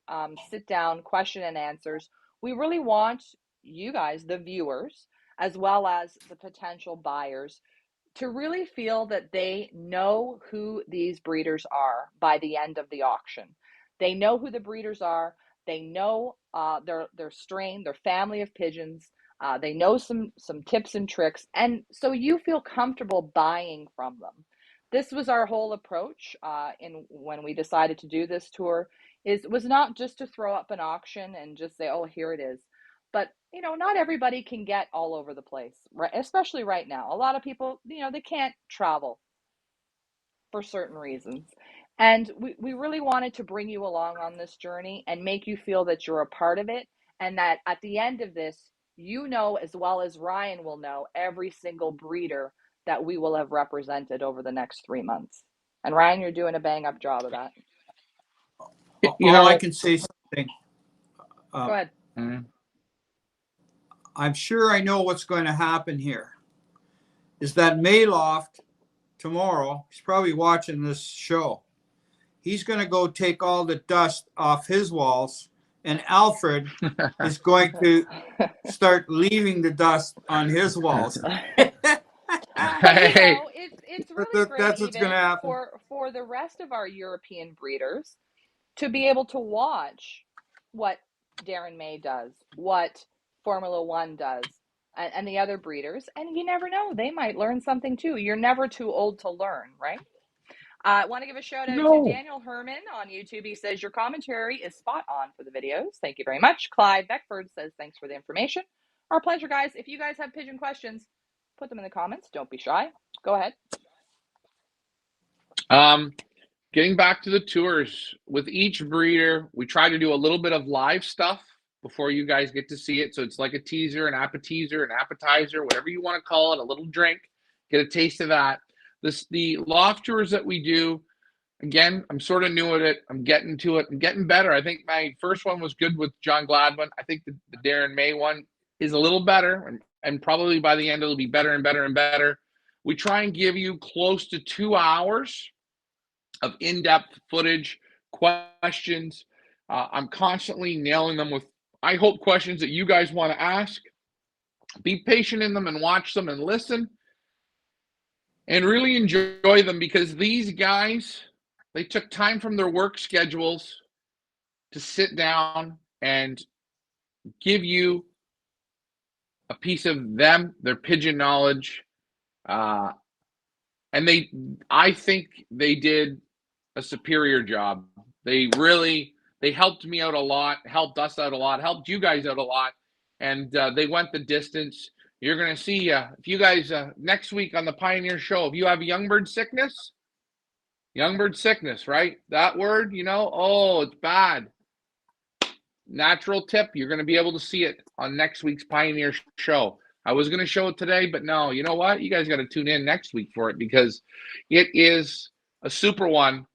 sit-down question and answers. We really want you guys, the viewers, as well as the potential buyers, to really feel that they know who these breeders are by the end of the auction. They know who the breeders are. They know their strain, their family of pigeons. They know some tips and tricks, and so you feel comfortable buying from them. This was our whole approach in when we decided to do this tour. Was not just to throw up an auction and just say, "Oh, here it is." But not everybody can get all over the place, right? Especially right now. A lot of people, they can't travel for certain reasons. And we really wanted to bring you along on this journey and make you feel that you're a part of it, and that at the end of this, as well as Ryan will know, every single breeder that we will have represented over the next 3 months. And Ryan, you're doing a bang up job of that. You All I know, can say something. Go ahead. I'm sure I know what's going to happen here. Is that Mayloft tomorrow? He's probably watching this show. He's going to go take all the dust off his walls, and Alfred is going to start leaving the dust on his walls. But hey, it's really great That's what's even going to happen. for the rest of our European breeders to be able to watch what Darren May does, what Formula One does, and the other breeders. And you never know, they might learn something too. You're never too old to learn, right? I want to give a shout out to no. Daniel Herman on YouTube. He says, your commentary is spot on for the videos. Thank you very much. Clyde Beckford says, thanks for the information. Our pleasure, guys. If you guys have pigeon questions, put them in the comments. Don't be shy. Go ahead. Getting back to the tours, with each breeder, we try to do a little bit of live stuff before you guys get to see it. So it's like a teaser, an appetizer, whatever you want to call it, a little drink. Get a taste of that. The loft tours that we do, again, I'm sort of new at it. I'm getting to it. I'm getting better. I think my first one was good with John Gladwin. I think the Darren May one is a little better, and probably by the end it'll be better and better and better. We try and give you close to 2 hours of in-depth footage, questions. I'm constantly nailing them with, I hope, questions that you guys want to ask. Be patient in them and watch them and listen and really enjoy them, because these guys, they took time from their work schedules to sit down and give you a piece of them, their pigeon knowledge. And I think they did a superior job. They helped me out a lot, helped us out a lot, helped you guys out a lot, and they went the distance. You're going to see, if you guys, next week on the Pioneer Show, if you have youngbird sickness, right? That word, oh, it's bad. Natural tip, you're going to be able to see it on next week's Pioneer Show. I was going to show it today, but no, you know what? You guys got to tune in next week for it, because it is a super one.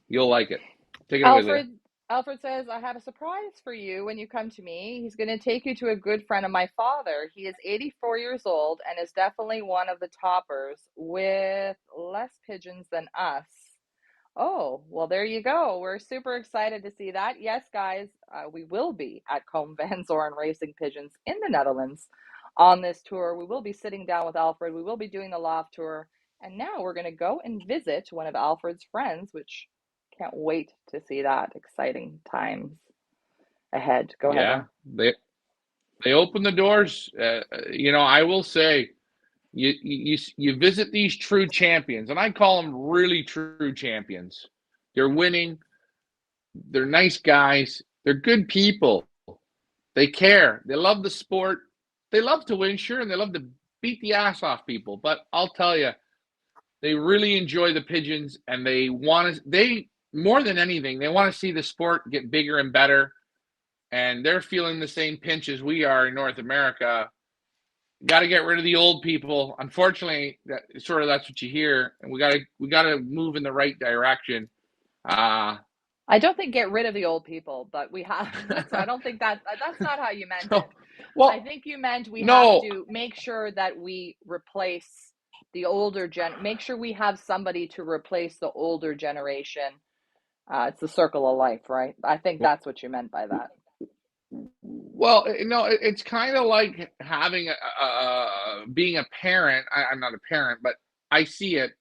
You'll like it. Take it away, Leah. Alfred says, I have a surprise for you when you come to me. He's going to take you to a good friend of my father. He is 84 years old and is definitely one of the toppers with less pigeons than us. Oh, well, there you go. We're super excited to see that. Yes, guys, we will be at Combe Van Zoren Racing Pigeons in the Netherlands on this tour. We will be sitting down with Alfred. We will be doing the loft tour. And now we're going to go and visit one of Alfred's friends, which can't wait to see that. Exciting times ahead. Go ahead. Yeah, they open the doors. I will say, you visit these true champions, and I call them really true champions. They're winning. They're nice guys. They're good people. They care. They love the sport. They love to win, sure, and they love to beat the ass off people. But I'll tell you, they really enjoy the pigeons, and they want to. They more than anything, they want to see the sport get bigger and better. And they're feeling the same pinch as we are in North America. Got to get rid of the old people. Unfortunately, that's what you hear, and we got to move in the right direction. I don't think get rid of the old people, but we have. So I don't think that's not how you meant so, it. I well, think you meant we have no, to make sure that we replace the older make sure we have somebody to replace the older generation. It's the circle of life, right? I think that's what you meant by that. well, no, it's kind of like having being a parent. I'm not a parent, but I see it.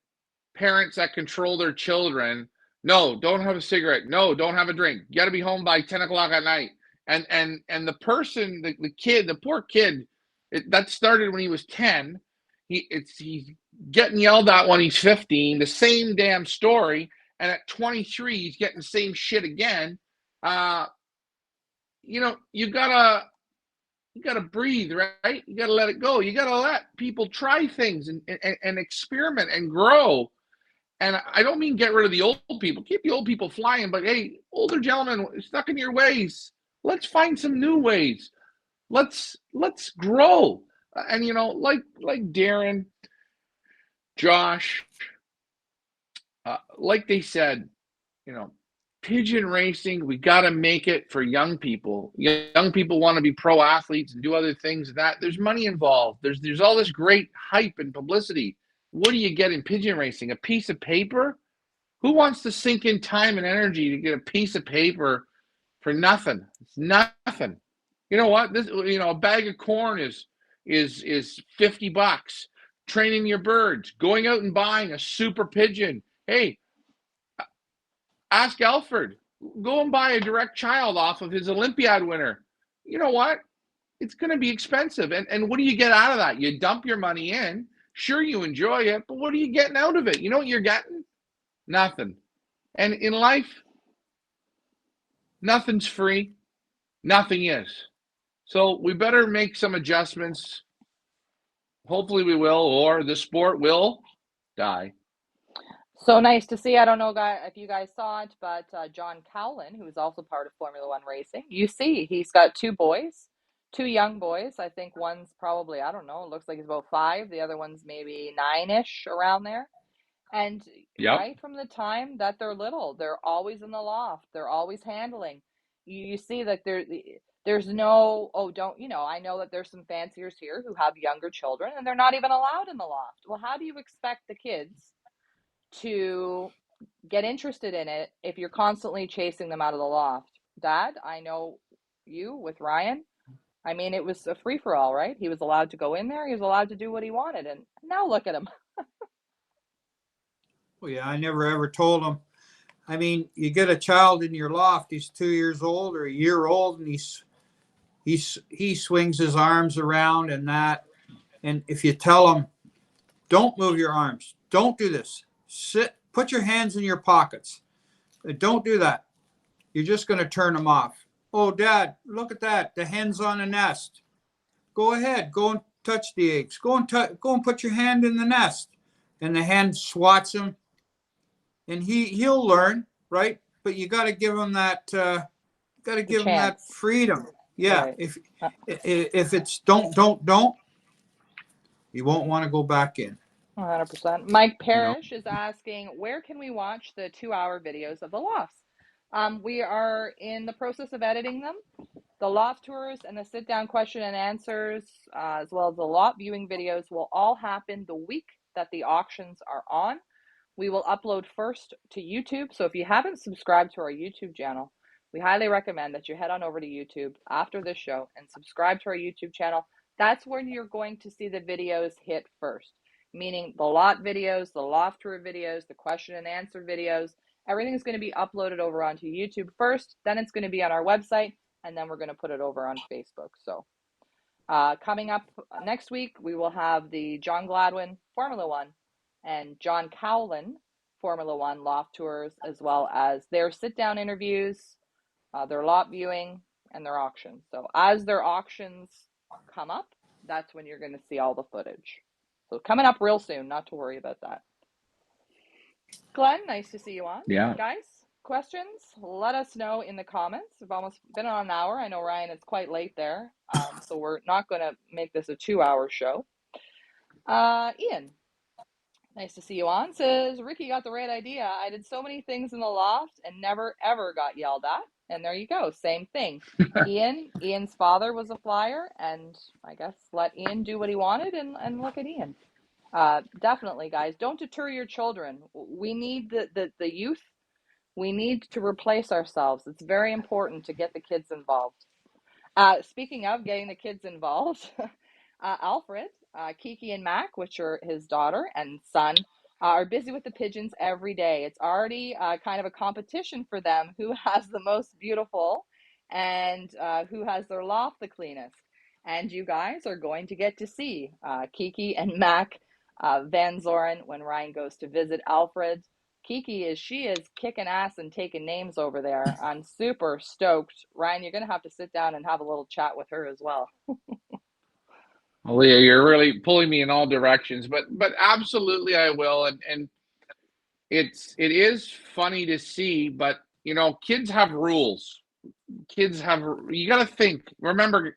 Parents that control their children. No, don't have a cigarette. No, don't have a drink. You got to be home by 10 o'clock at night. And the person, the kid, the poor kid, that started when he was 10. He's getting yelled at when he's 15. The same damn story. And at 23, he's getting the same shit again. Uh, you gotta breathe, right? You gotta let it go. You gotta let people try things and experiment and grow. And I don't mean get rid of the old people. Keep the old people flying, but hey, older gentlemen stuck in your ways. Let's find some new ways. Let's grow. And like Darren, Josh, like they said, you know, pigeon racing, we got to make it for young people. Young people want to be pro athletes and do other things. That there's money involved. There's all this great hype and publicity. What do you get in pigeon racing? A piece of paper? Who wants to sink in time and energy to get a piece of paper for nothing? It's nothing. You know what? A bag of corn is $50. Training your birds, going out and buying a super pigeon. Hey, ask Alfred. Go and buy a direct child off of his Olympiad winner. You know what? It's going to be expensive. And what do you get out of that? You dump your money in. Sure, you enjoy it, but what are you getting out of it? You know what you're getting? Nothing. And in life, nothing's free. Nothing is. So we better make some adjustments. Hopefully we will, or the sport will die. So nice to see. I don't know, if you guys saw it, but John Cowlin, who is also part of Formula One racing, you see he's got two boys, two young boys. I think one's probably, I don't know, it looks like he's about 5. The other one's maybe 9-ish, around there. And Yep. right from the time that they're little, they're always in the loft. They're always handling. You see that there's no, oh, don't, I know that there's some fanciers here who have younger children and they're not even allowed in the loft. Well, how do you expect the kids to get interested in it if you're constantly chasing them out of the loft? Dad, I know you with Ryan. I mean, it was a free for all, right? He was allowed to go in there. He was allowed to do what he wanted. And now look at him. Well, yeah, I never ever told him. I mean, you get a child in your loft, he's 2 years old or a year old, and he swings his arms around and that. And if you tell him, don't move your arms, don't do this, sit, put your hands in your pockets, don't do that, you're just going to turn them off. Oh, Dad, look at that, the hen's on a nest. Go ahead, go and touch the eggs, go and put your hand in the nest. And the hen swats him, and he'll learn, right? But you got to give him that freedom. Yeah. Right. If it's don't, you won't want to go back in. 100%. Mike Parrish is asking, where can we watch the 2-hour videos of the lofts? We are in the process of editing them. The loft tours and the sit-down question and answers, as well as the lot viewing videos, will all happen the week that the auctions are on. We will upload first to YouTube. So if you haven't subscribed to our YouTube channel, we highly recommend that you head on over to YouTube after this show and subscribe to our YouTube channel. That's when you're going to see the videos hit first, meaning the lot videos, the loft tour videos, the question and answer videos. Everything's going to be uploaded over onto YouTube first, then it's going to be on our website, and then we're going to put it over on Facebook. So coming up next week, we will have the John Gladwin Formula One and John Cowlin Formula One loft tours, as well as their sit-down interviews their lot viewing, and their auctions. So as their auctions come up, that's when you're going to see all the footage. So coming up real soon, not to worry about that. Glenn, nice to see you on. Yeah. Guys, questions? Let us know in the comments. We've almost been on an hour. I know, Ryan, it's quite late there. So we're not going to make this a 2-hour show. Ian, nice to see you on. Says, Ricky got the right idea. I did so many things in the loft and never, ever got yelled at. And there you go. Same thing. Ian's father was a flyer, and I guess let Ian do what he wanted, and look at Ian. Definitely, guys, don't deter your children. We need the youth. We need to replace ourselves. It's very important to get the kids involved. Speaking of getting the kids involved, Alfred, Kiki, and Mac, which are his daughter and son, are busy with the pigeons every day. It's already kind of a competition for them who has the most beautiful and who has their loft the cleanest. And you guys are going to get to see Kiki and Mac Van Zoren when Ryan goes to visit Alfred. Kiki she is kicking ass and taking names over there. I'm super stoked. Ryan, you're going to have to sit down and have a little chat with her as well. Well, Leah, you're really pulling me in all directions, but absolutely I will. And it is funny to see, but you know, kids have rules. You got to think. Remember,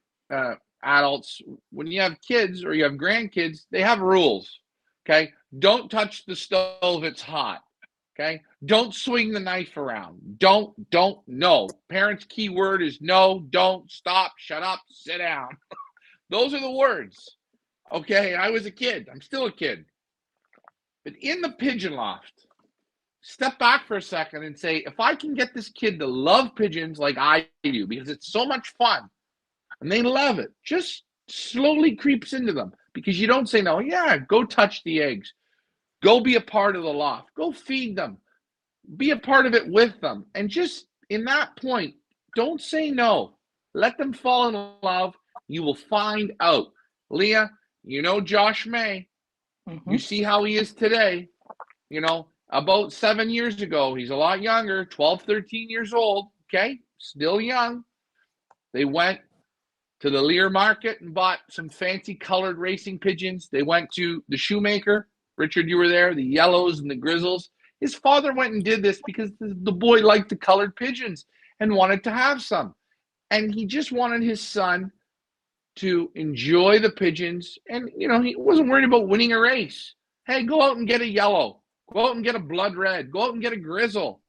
adults, when you have kids or you have grandkids, they have rules. Okay, don't touch the stove; it's hot. Okay, don't swing the knife around. Don't. No. Parents' key word is no. Don't. Stop. Shut up. Sit down. Those are the words. Okay, I was a kid. I'm still a kid. But in the pigeon loft, step back for a second and say, if I can get this kid to love pigeons like I do, because it's so much fun, and they love it, just slowly creeps into them. Because you don't say no. Yeah, go touch the eggs. Go be a part of the loft. Go feed them. Be a part of it with them. And just in that point, don't say no. Let them fall in love. You will find out. Leah, you know Josh May. You see how he is today. You know, about 7 years ago, he's a lot younger, 12, 13 years old. Okay, still young. They went to the Lear market and bought some fancy colored racing pigeons. They went to the shoemaker. Richard, you were there, the yellows and the grizzles. His father went and did this because the boy liked the colored pigeons and wanted to have some. And he just wanted his son to enjoy the pigeons. And, you know, he wasn't worried about winning a race. Hey, go out and get a yellow. Go out and get a blood red. Go out and get a grizzle.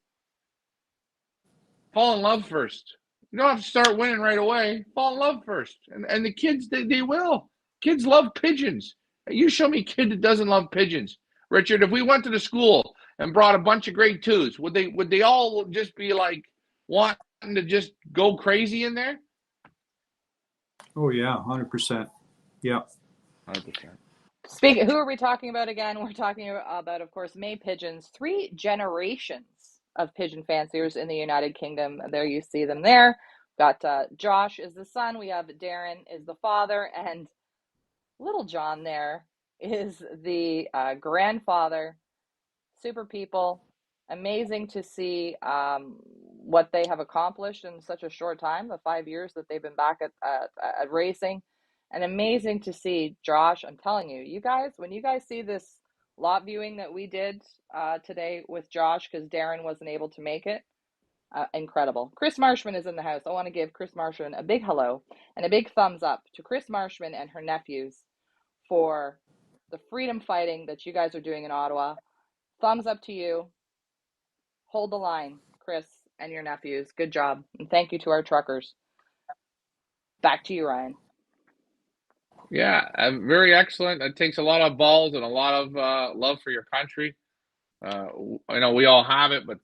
Fall in love first. You don't have to start winning right away. Fall in love first. And the kids, they will. Kids love pigeons. You show me a kid that doesn't love pigeons. Richard, if we went to the school and brought a bunch of grade 2s, would they all just be like wanting to just go crazy in there? Oh yeah, 100%. Yeah. 100%. Who are we talking about again? We're talking about, of course, May pigeons. 3 generations of pigeon fanciers in the United Kingdom. There you see them there. Got Josh is the son. We have Darren is the father, and little John there is the grandfather. Super people. Amazing to see what they have accomplished in such a short time, the 5 years that they've been back at racing. And amazing to see Josh. I'm telling you, you guys, when you guys see this lot viewing that we did today with Josh, because Darren wasn't able to make it, incredible. Chris Marshman is in the house. I want to give Chris Marshman a big hello and a big thumbs up to Chris Marshman and her nephews for the freedom fighting that you guys are doing in Ottawa. Thumbs up to you. Hold the line, Chris and your nephews. Good job. And thank you to our truckers. Back to you, Ryan. Yeah, very excellent. It takes a lot of balls and a lot of love for your country. I know we all have it, but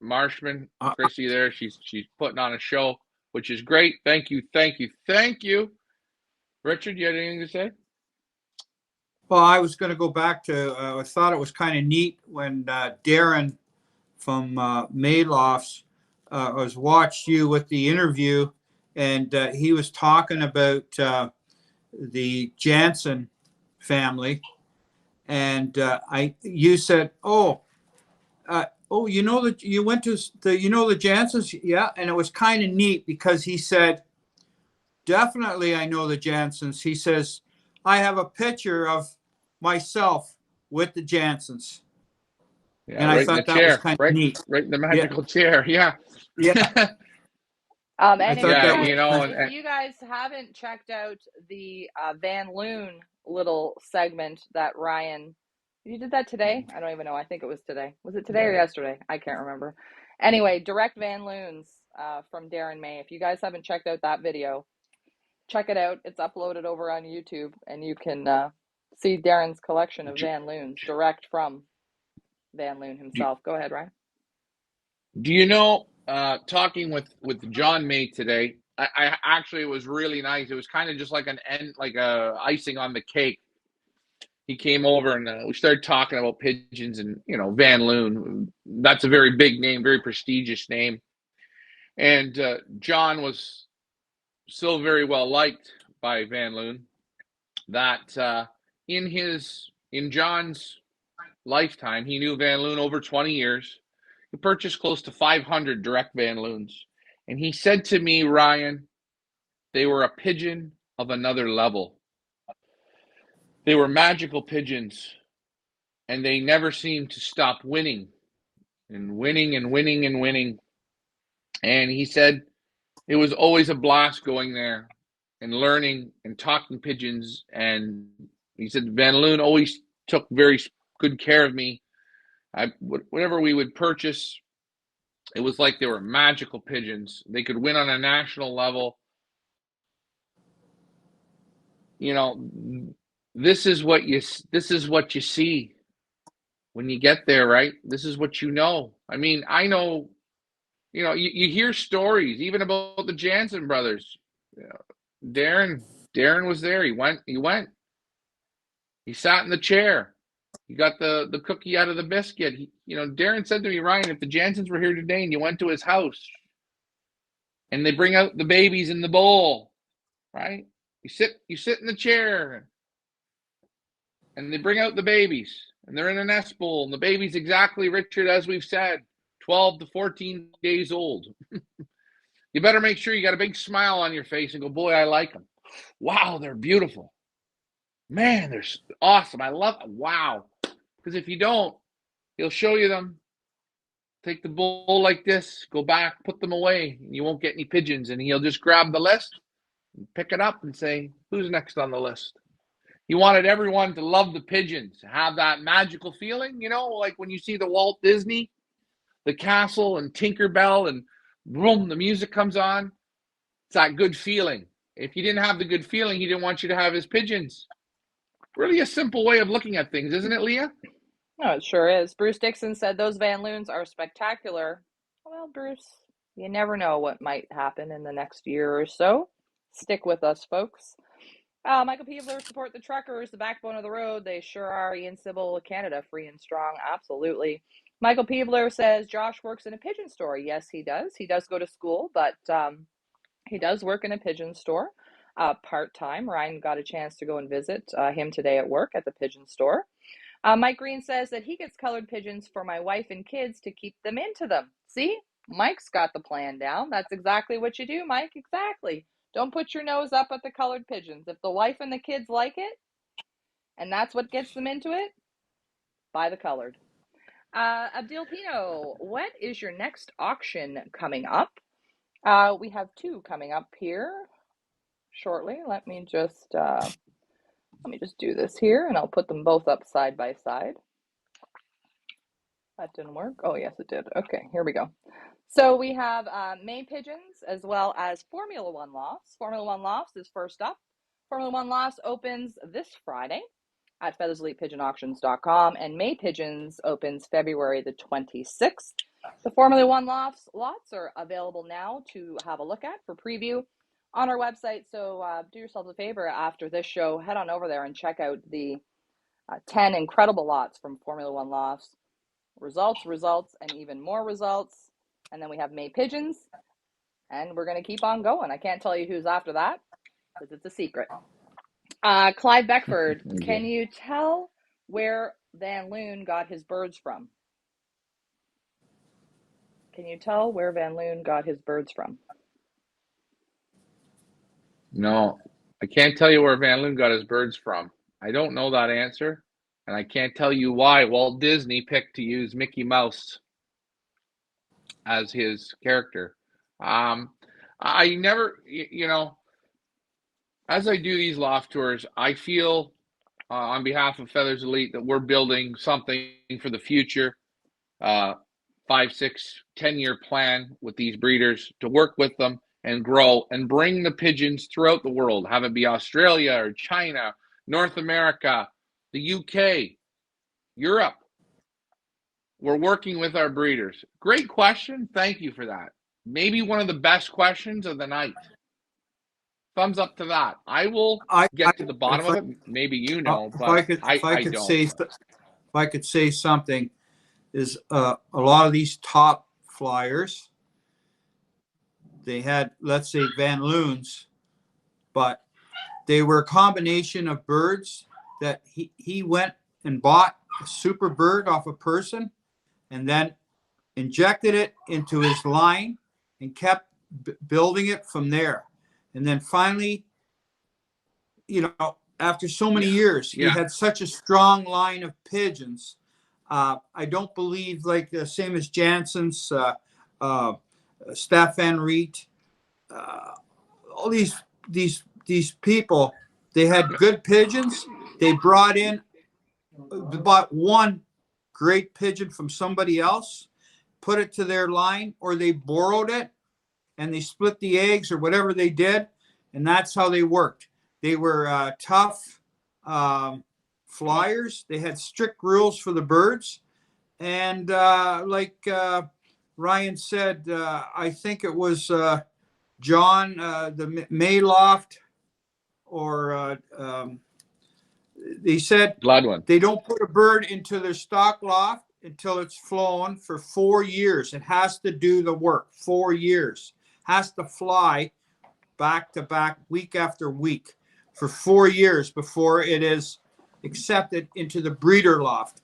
Marshman, Chrissy there, she's putting on a show, which is great. Thank you. Richard, you had anything to say? Well, I was going to go back to, I thought it was kind of neat when Darren from May Lofts was watched you with the interview, and he was talking about the Jansen family, and you said, oh, you know that you went to the Jansons? Yeah. And it was kind of neat because he said, definitely I know the Jansons. He says, I have a picture of myself with the Jansons. Yeah, And I right in the thought that was chair, kind of right, neat. right in the Yeah. magical chair. Yeah. Yeah. And I if thought you that Yeah, was guys, you know, kind of, if you guys haven't checked out the Van Loon little segment that Ryan, you did that today? I don't even know. I think it was today. Was it today or yesterday? I can't remember. Anyway, direct Van Loons from Darren May. If you guys haven't checked out that video, check it out. It's uploaded over on YouTube, and you can see Darren's collection of Van Loons direct from Van Loon do, himself. Go ahead, Ryan. do you know, talking with John May today, I actually, it was really nice. It was kind of just like like a icing on the cake. He came over and we started talking about pigeons and, Van Loon. That's a very big name, very prestigious name. And John was so very well liked by Van Loon that in John's lifetime, he knew Van Loon over 20 years. He purchased close to 500 direct Van Loons. And he said to me, Ryan, they were a pigeon of another level. They were magical pigeons, and they never seemed to stop winning and winning and winning and winning. And he said it was always a blast going there and learning and talking pigeons. And he said Van Loon always took very good care of me. Whatever we would purchase, it was like they were magical pigeons. They could win on a national level. This is what you see when you get there, right? This is what you know. I mean, I know, you hear stories even about the Jansen brothers. Darren was there. He went. He sat in the chair. He got the cookie out of the biscuit. Darren said to me, Ryan, if the Jansens were here today and you went to his house and they bring out the babies in the bowl, right? You sit in the chair and they bring out the babies and they're in a nest bowl and the baby's exactly, Richard, as we've said, 12 to 14 days old. You better make sure you got a big smile on your face and go, boy, I like them. Wow, they're beautiful. Man, they're awesome. I love them. Wow. Because if you don't, he'll show you them. Take the bowl like this, go back, put them away, and you won't get any pigeons. And he'll just grab the list, and pick it up, and say, who's next on the list? He wanted everyone to love the pigeons, have that magical feeling, like when you see the Walt Disney, the castle, and Tinkerbell, and boom, the music comes on. It's that good feeling. If you didn't have the good feeling, he didn't want you to have his pigeons. Really a simple way of looking at things, isn't it, Leah? No, it sure is. Bruce Dixon said those Van Loons are spectacular. Well, Bruce, you never know what might happen in the next year or so. Stick with us, folks. Michael Peebler, support the truckers, the backbone of the road. They sure are. Ian Sybil, Canada, free and strong. Absolutely. Michael Peebler says Josh works in a pigeon store. Yes, he does. He does go to school, but he does work in a pigeon store part-time. Ryan got a chance to go and visit him today at work at the pigeon store. Mike Green says that he gets colored pigeons for my wife and kids to keep them into them. See, Mike's got the plan down. That's exactly what you do, Mike. Exactly. Don't put your nose up at the colored pigeons. If the wife and the kids like it, and that's what gets them into it, buy the colored. Abdil Pino, what is your next auction coming up? We have two coming up here shortly. Let me just do this here, and I'll put them both up side by side. That didn't work. Oh, yes, it did. Okay, here we go. So we have May pigeons as well as Formula One lofts. Formula One lofts is first up. Formula One lofts opens this Friday at featherselitepigeonauctions.com, and May pigeons opens February the 26th. The Formula One lots are available now to have a look at for preview on our website. So do yourselves a favor after this show, head on over there and check out the 10 incredible lots from Formula One lofts. Results, and even more results. And then we have May pigeons, and we're going to keep on going. I can't tell you who's after that because it's a secret. Clive Beckford, Okay. Can you tell where Van Loon got his birds from? Can you tell where Van Loon got his birds from? No, I can't tell you where Van Loon got his birds from. I don't know that answer, and I can't tell you why Walt Disney picked to use Mickey Mouse as his character. I never, as I do these loft tours, I feel on behalf of Feathers Elite that we're building something for the future. 5, 6, 10-year plan with these breeders to work with them and grow and bring the pigeons throughout the world, have it be Australia or China, North America, the UK, Europe. We're working with our breeders. Great question. Thank you for that. Maybe one of the best questions of the night. Thumbs up to that. I will get to the bottom of it. Maybe you know, but I don't. If I could say something, is a lot of these top flyers, they had, let's say, Van Loons, but they were a combination of birds that he went and bought a super bird off a person and then injected it into his line and kept building it from there. And then finally, after so many years, he had such a strong line of pigeons. I don't believe, like the same as Jansen's, Stefan Reet, all these people, they had good pigeons. They bought one great pigeon from somebody else, put it to their line, or they borrowed it and they split the eggs or whatever they did, and that's how they worked. They were tough flyers. They had strict rules for the birds, and like Ryan said, I think it was John, the May loft, or they said Gladwin. They don't put a bird into their stock loft until it's flown for 4 years. It has to do the work. 4 years. Has to fly back to back, week after week, for 4 years before it is accepted into the breeder loft.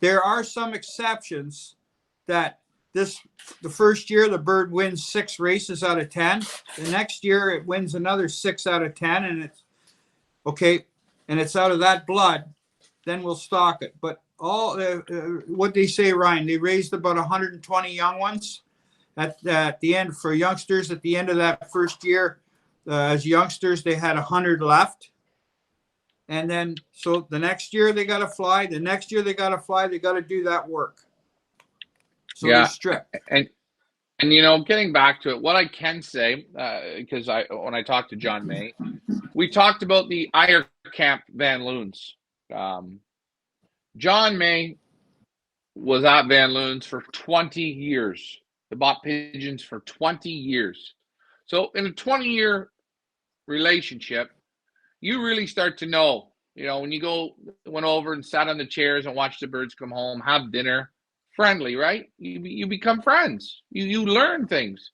There are some exceptions that the first year the bird wins 6 races out of 10. The next year it wins another 6 out of 10, and it's okay, and it's out of that blood. Then we'll stock it. But all what they say, Ryan, they raised about 120 young ones at the end for youngsters. At the end of that first year, as youngsters, they had 100 left. And then, so the next year they got to fly. The next year they got to fly. They got to do that work. So they're strict. And getting back to it, what I can say, because when I talked to John May, we talked about the Iyer Camp Van Loons. John May was at Van Loons for 20 years. They bought pigeons for 20 years. So in a 20-year relationship, you really start to know, when you went over and sat on the chairs and watched the birds come home, have dinner, friendly, right? You become friends. You learn things.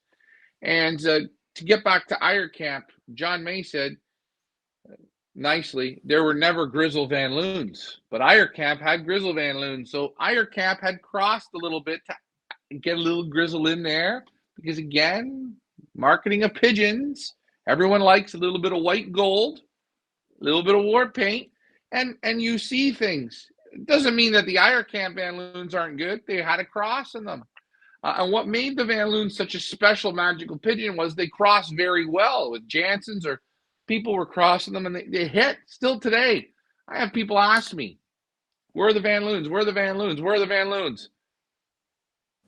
And to get back to Iyer Camp, John May said nicely, there were never Grizzle Van Loons, but Iyer Camp had Grizzle Van Loons. So Iyer Camp had crossed a little bit to get a little grizzle in there because, again, marketing of pigeons, everyone likes a little bit of white gold, a little bit of war paint, and you see things. It doesn't mean that the Iyer Camp Van Loons aren't good. They had a cross in them. And what made the Van Loons such a special magical pigeon was they crossed very well with Jansen's, or people were crossing them and they hit. Still today, I have people ask me, where are the Van Loons? Where are the Van Loons? Where are the Van Loons?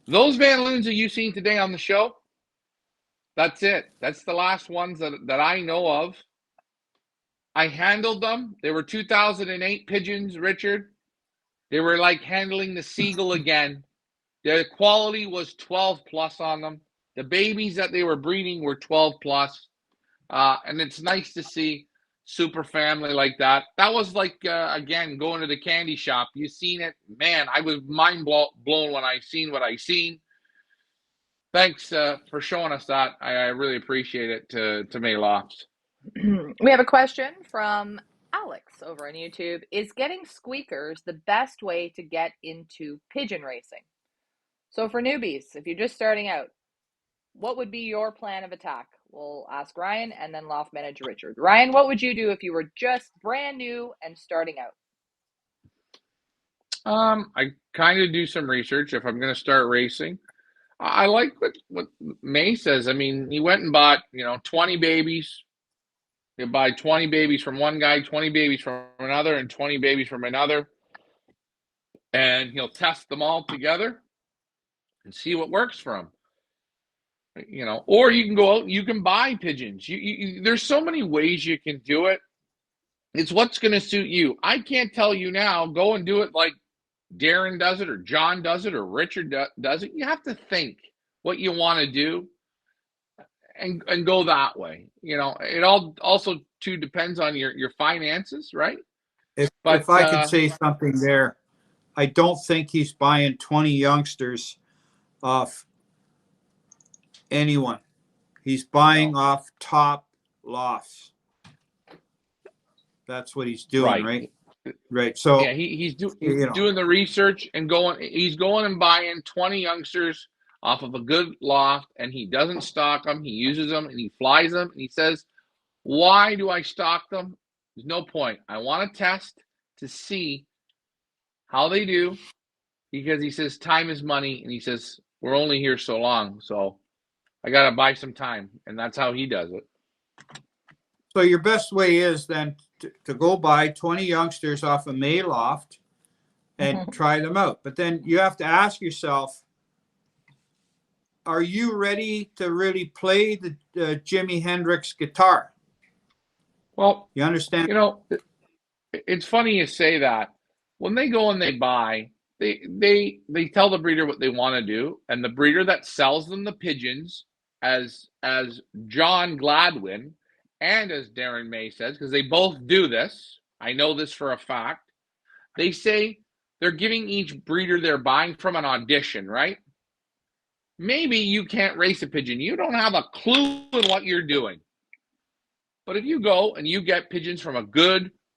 Those Van Loons that you've seen today on the show, that's it. That's the last ones that I know of. I handled them. They were 2008 pigeons, Richard. They were like handling the Seagull again. The quality was 12 plus on them. The babies that they were breeding were 12 plus. And it's nice to see super family like that. That was like, again, going to the candy shop. You seen it. Man, I was mind blown when I seen what I seen. Thanks for showing us that. I really appreciate it to May Lofts. We have a question from Alex over on YouTube. Is getting squeakers the best way to get into pigeon racing? So for newbies, if you're just starting out, what would be your plan of attack? We'll ask Ryan and then loft manager Richard. Ryan, what would you do if you were just brand new and starting out? I kind of do some research if I'm going to start racing. I like what May says. I mean, he went and bought 20 babies. You buy 20 babies from one guy, 20 babies from another, and 20 babies from another, and he'll test them all together and see what works for him. Or you can go out and you can buy pigeons. There's so many ways you can do it. It's what's going to suit you. I can't tell you now, go and do it like Darren does it or John does it or Richard does it. You have to think what you want to do and go that way. It all also too depends on your finances, right? If I could say something there, I don't think he's buying 20 youngsters off anyone. He's buying off top lofts. That's what he's doing, right? Right. So yeah, he's doing the research and he's going and buying 20 youngsters off of a good loft, and he doesn't stock them. He uses them and he flies them, and he says, why do I stock them? There's no point. I want to test to see how they do, because he says time is money, and he says we're only here so long, so I got to buy some time, and that's how he does it. So your best way is then to go buy 20 youngsters off a May loft and try them out. But then you have to ask yourself, are you ready to really play the Jimi Hendrix guitar? Well, you understand? It's funny you say that. When they go and they buy, they tell the breeder what they want to do, and the breeder that sells them the pigeons, as John Gladwin and as Darren May says, because they both do this, I know this for a fact, they say they're giving each breeder they're buying from an audition, right? Maybe you can't race a pigeon. You don't have a clue in what you're doing. But if you go and you get pigeons from a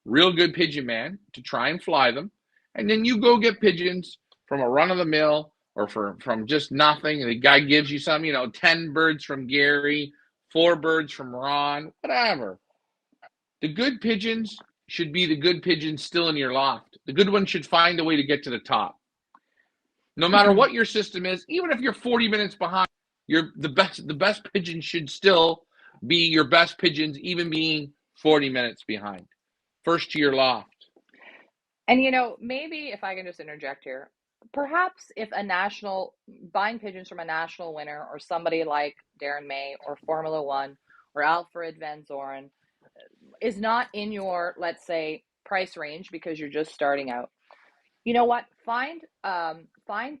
real good pigeon man to try and fly them, and then you go get pigeons from a run-of-the-mill or from just nothing, and the guy gives you some, 10 birds from Gary, 4 birds from Ron, whatever. The good pigeons should be the good pigeons still in your loft. The good ones should find a way to get to the top. No matter what your system is, even if you're 40 minutes behind, the best pigeons should still be your best pigeons, even being 40 minutes behind. First to your loft. And maybe if I can just interject here, perhaps if buying pigeons from a national winner or somebody like Darren May or Formula One or Alfred Van Zoren is not in your, let's say, price range because you're just starting out, you know what? Find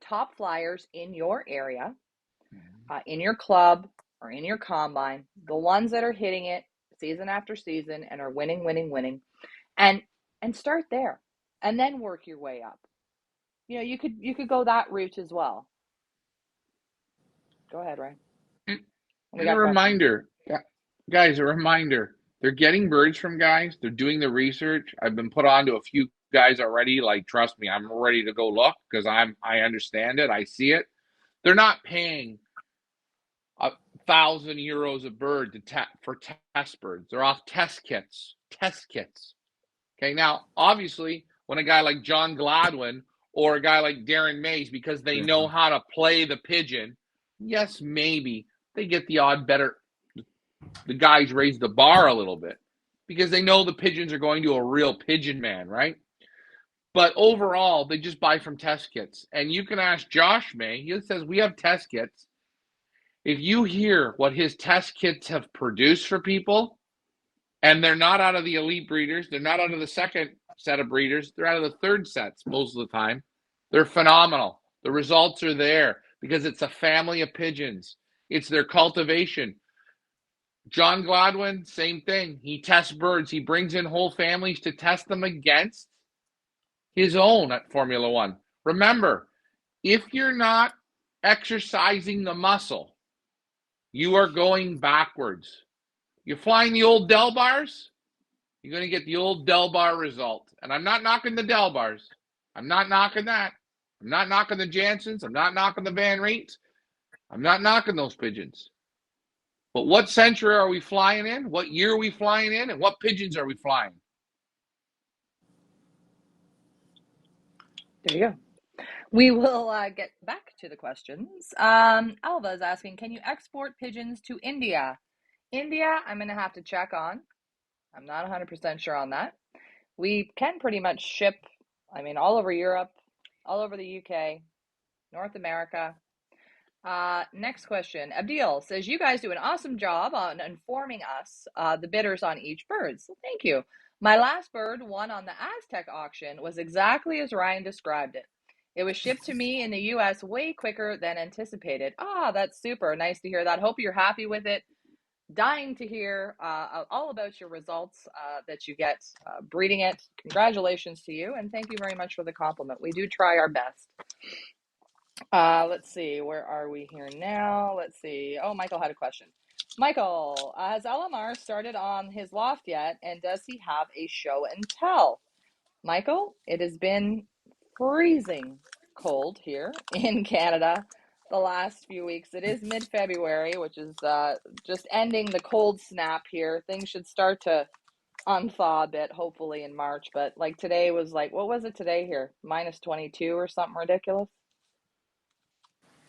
top flyers in your area, in your club or in your combine, the ones that are hitting it season after season and are winning, and start there, and then work your way up. You could go that route as well. Go ahead, Ryan. And a reminder, guys, a reminder. They're getting birds from guys. They're doing the research. I've been put on to a few guys already. Like, trust me, I'm ready to go look because I understand it. I see it. They're not paying 1,000 euros a bird for test birds. They're off test kits. Okay, now obviously, when a guy like John Gladwin or a guy like Darren Mays, because they know how to play the pigeon, yes, maybe they get the odd better. The guys raise the bar a little bit because they know the pigeons are going to a real pigeon man, right? But overall, they just buy from test kits. And you can ask Josh May. He says, we have test kits. If you hear what his test kits have produced for people, and they're not out of the elite breeders, they're not out of the second set of breeders, they're out of the third sets most of the time, they're phenomenal. The results are there because it's a family of pigeons. It's their cultivation. John Gladwin, same thing. He tests birds. He brings in whole families to test them against his own at Formula One. Remember, if you're not exercising the muscle, you are going backwards. You're flying the old Del bars, you're going to get the old Del bar result. And I'm not knocking the Del bars. I'm not knocking that. I'm not knocking the Jansons. I'm not knocking the Van Reets. I'm not knocking those pigeons. But what century are we flying in? What year are we flying in? And what pigeons are we flying? There you go. We will get back to the questions. Alva is asking, can you export pigeons to India? India, I'm going to have to check on. I'm not 100% sure on that. We can pretty much ship, I mean, all over Europe, all over the UK, North America. Next question. Abdil says, you guys do an awesome job on informing us, the bidders on each bird. So thank you. My last bird won on the Aztec auction was exactly as Ryan described it. It was shipped to me in the US way quicker than anticipated. That's super. Nice to hear that. Hope you're happy with it. Dying to hear all about your results that you get breeding it. Congratulations to you, and thank you very much for the compliment. We do try our best. Let's see, where are we here now? Let's see. Oh, Michael had a question. Michael, has LMR started on his loft yet, and does he have a show and tell? Michael, it has been freezing cold here in Canada the last few weeks. It is mid-February, which is just ending the cold snap here. Things should start to unthaw a bit, hopefully in March. But like today was like, what was it today here? -22 or something ridiculous.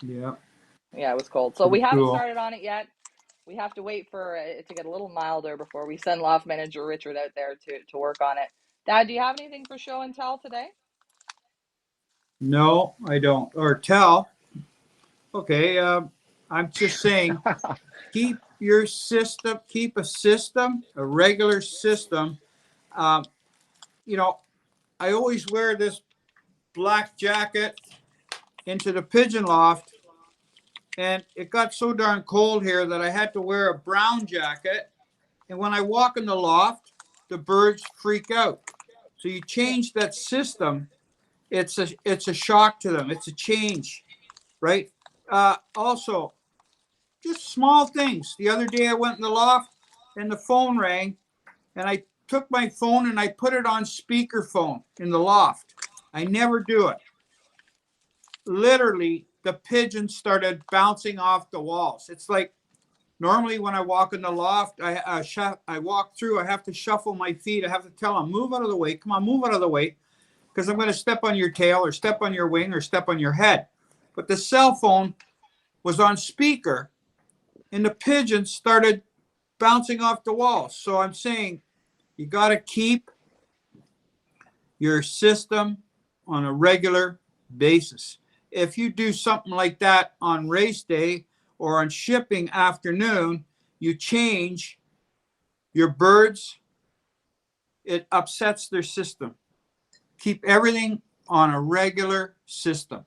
Yeah. Yeah, it was cold. So we Pretty haven't cool. started on it yet. We have to wait for it to get a little milder before we send loft manager Richard out there to work on it. Dad, do you have anything for show and tell today? No, I don't. Or tell. Okay. I'm just saying, keep your system, keep a system, a regular system. You know, I always wear this black jacket into the pigeon loft, and it got so darn cold here that I had to wear a brown jacket. And when I walk in the loft, the birds freak out. So you change that system. It's a shock to them. It's a change, right? Also, just small things. The other day I went in the loft and the phone rang, and I took my phone and I put it on speakerphone in the loft. I never do it. Literally, the pigeons started bouncing off the walls. It's like normally when I walk in the loft, I walk through, I have to shuffle my feet. I have to tell them, move out of the way. Come on, move out of the way, because I'm going to step on your tail or step on your wing or step on your head. But the cell phone was on speaker, and the pigeons started bouncing off the walls. So I'm saying you got to keep your system on a regular basis. If you do something like that on race day or on shipping afternoon, you change your birds, it upsets their system. Keep everything on a regular system.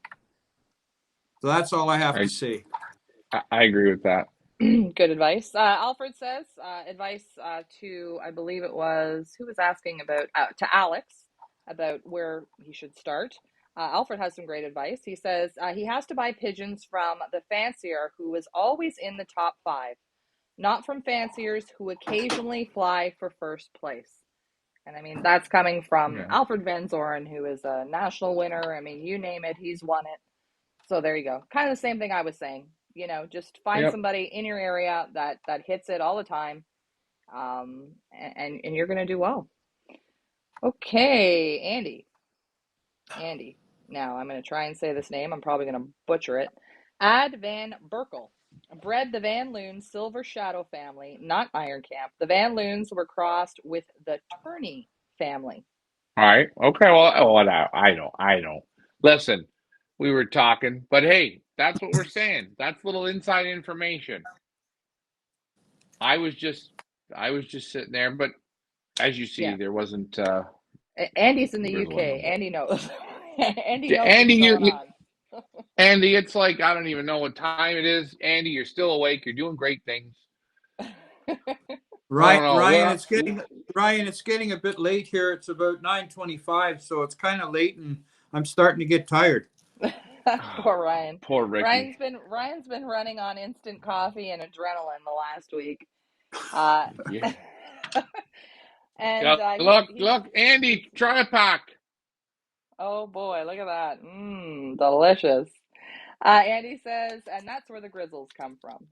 So that's all I have to say. I agree with that. Good advice. Alfred says advice to, I believe it was, who was asking about, to Alex about where he should start. Alfred has some great advice. He says he has to buy pigeons from the fancier who is always in the top 5, not from fanciers who occasionally fly for first place. And I mean, that's coming from Alfred Van Zoren, who is a national winner. I mean, you name it, he's won it. So there you go. Kind of the same thing I was saying. You know, just find somebody in your area that hits it all the time, and you're going to do well. Okay, Andy. Now I'm going to try and say this name. I'm probably going to butcher it. Ad Van Berkel bred the Van Loons Silver Shadow family, not Iron Camp. The Van Loons were crossed with the Turney family. All right. Okay. Well, I know. Listen, we were talking, but hey, that's what we're saying. That's little inside information. I was just sitting there, but as you see, there wasn't. Andy's in the UK. Andy knows. Andy knows Andy, what's going on. Andy, it's like I don't even know what time it is. Andy, you're still awake. You're doing great things. Ryan, it's getting a bit late here. It's about 9:25, so it's kind of late, and I'm starting to get tired. Poor Ryan. Poor Ricky. Ryan's been running on instant coffee and adrenaline the last week. Yeah. And look, Andy, try a pack. Oh boy, look at that. Mmm, delicious. Andy says, and that's where the grizzles come from.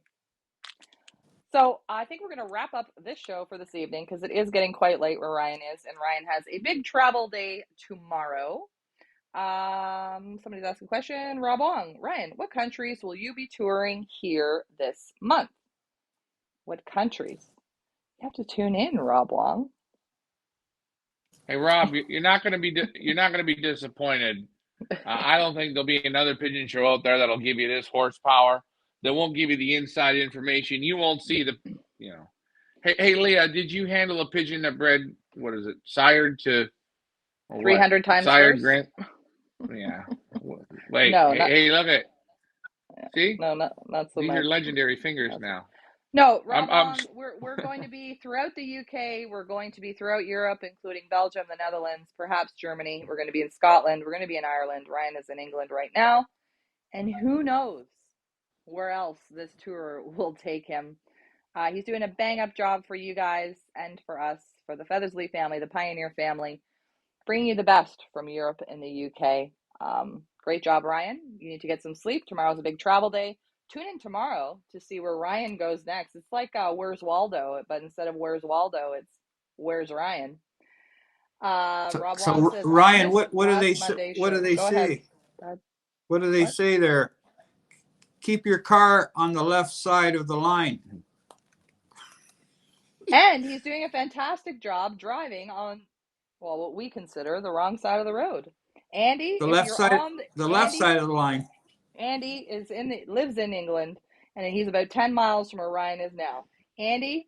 So I think we're going to wrap up this show for this evening because it is getting quite late where Ryan is, and Ryan has a big travel day tomorrow. Somebody's asking a question. Rob Wong, Ryan, what countries will you be touring here this month? What countries? You have to tune in, Rob Wong. Hey Rob, you're not going to be disappointed. I don't think there'll be another pigeon show out there that'll give you this horsepower. That won't give you the inside information. You won't see the. Hey Leah, did you handle a pigeon that bred, what is it, sired to, or what? 300 times Sired first? grand? Yeah. Wait. No, not Hey, look at. See? no, not so These are much. legendary fingers now. No, I'm Rob I'm Wong, we're going to be throughout the UK. We're going to be throughout Europe, including Belgium, the Netherlands, perhaps Germany. We're going to be in Scotland. We're going to be in Ireland. Ryan is in England right now. And who knows where else this tour will take him. He's doing a bang-up job for you guys and for us, for the Feathersly family, the Pioneer family, bringing you the best from Europe and the UK. Great job, Ryan. You need to get some sleep. Tomorrow's a big travel day. Tune in tomorrow to see where Ryan goes next. It's like Where's Waldo, but instead of Where's Waldo, it's Where's Ryan. Rob Wong says, I Ryan, missed what do they last Monday's what do show. they Go ahead. say? What do they say there? Keep your car on the left side of the line. And he's doing a fantastic job driving on, well, what we consider the wrong side of the road. Andy, The if left you're side, on the left side of the line. Andy lives in England, and he's about 10 miles from where Ryan is now. Andy,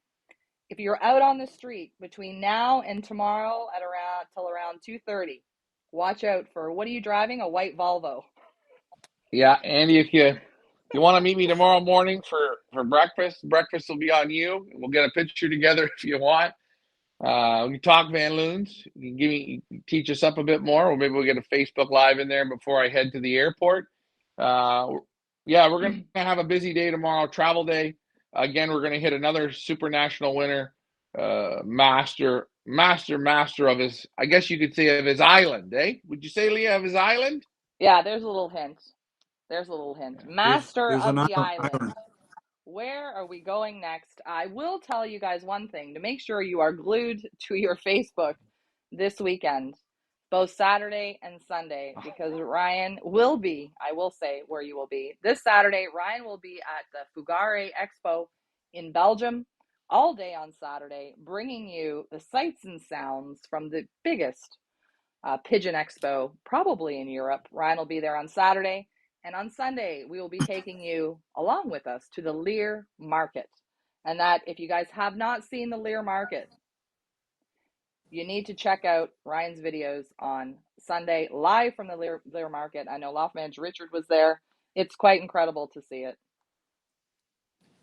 if you're out on the street between now and tomorrow at around 2:30, watch out for, what are you driving? A white Volvo. Yeah, Andy, if you want to meet me tomorrow morning for breakfast will be on you. We'll get a picture together if you want. We can talk Van Loons. You can teach us up a bit more, or maybe we'll get a Facebook Live in there before I head to the airport. Yeah, we're gonna have a busy day tomorrow, travel day. Again, we're gonna hit another Super National winner, master of his. I guess you could say of his island, eh? Would you say, Leah, of his island? Yeah, there's a little hint. Master There's of an the island. island. Where are we going next? I will tell you guys one thing to make sure you are glued to your Facebook this weekend, both Saturday and Sunday, because Ryan will be, I will say where you will be. This Saturday, Ryan will be at the Fugare Expo in Belgium all day on Saturday, bringing you the sights and sounds from the biggest Pigeon Expo, probably in Europe. Ryan will be there on Saturday. And on Sunday, we will be taking you along with us to the Lear Market. And that, if you guys have not seen the Lear Market, you need to check out Ryan's videos on Sunday, live from the Lear Market. I know Loft Manager Richard was there. It's quite incredible to see it.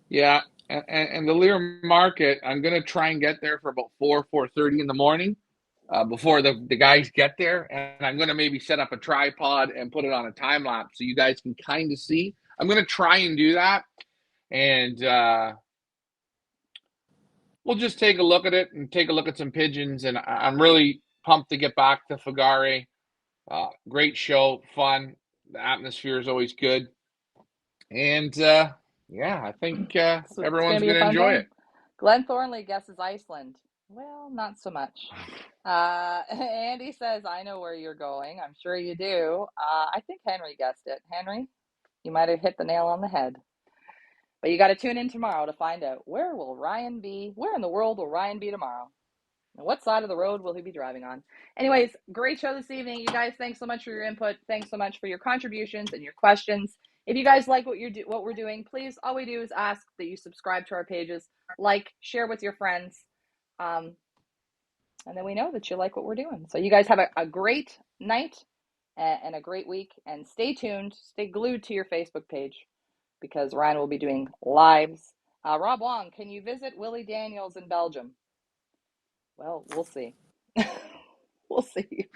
Yeah, and the Lear Market, I'm gonna try and get there for about 4:30 in the morning, before the guys get there, and I'm gonna maybe set up a tripod and put it on a time lapse so you guys can kind of see. I'm gonna try and do that, and we'll just take a look at it and take a look at some pigeons. And I'm really pumped to get back to Fugare. Great show, fun. The atmosphere is always good, and yeah, I think So it's going everyone's to be a gonna fun enjoy time. it. Glenn Thornley guesses Iceland. Well, not so much. Andy says, I know where you're going. I'm sure you do. I think Henry guessed it. Henry, you might have hit the nail on the head. But you got to tune in tomorrow to find out, where will Ryan be? Where in the world will Ryan be tomorrow? And what side of the road will he be driving on? Anyways, great show this evening. You guys, thanks so much for your input. Thanks so much for your contributions and your questions. If you guys like what we're doing, please, all we do is ask that you subscribe to our pages, like, share with your friends, and then we know that you like what we're doing. So you guys have a great night and a great week, and stay tuned, stay glued to your Facebook page, because Ryan will be doing lives. Rob Wong, can you visit Willie Daniels in Belgium? Well, we'll see. We'll see.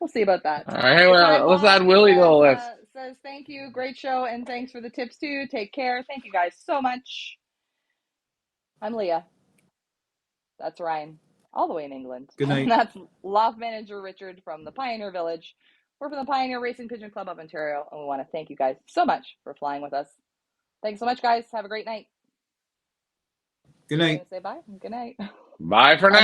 We'll see about that. All right, Good Night well, let's add Bob Willie to the list. says thank you. Great show, and thanks for the tips too. Take care. Thank you guys so much. I'm Leah. That's Ryan, all the way in England. Good night. And that's Loft Manager Richard from the Pioneer Village, We're from the Pioneer Racing Pigeon Club of Ontario, and we want to thank you guys so much for flying with us. Thanks so much, guys. Have a great night. Good night. Say bye. Good night. Bye for now.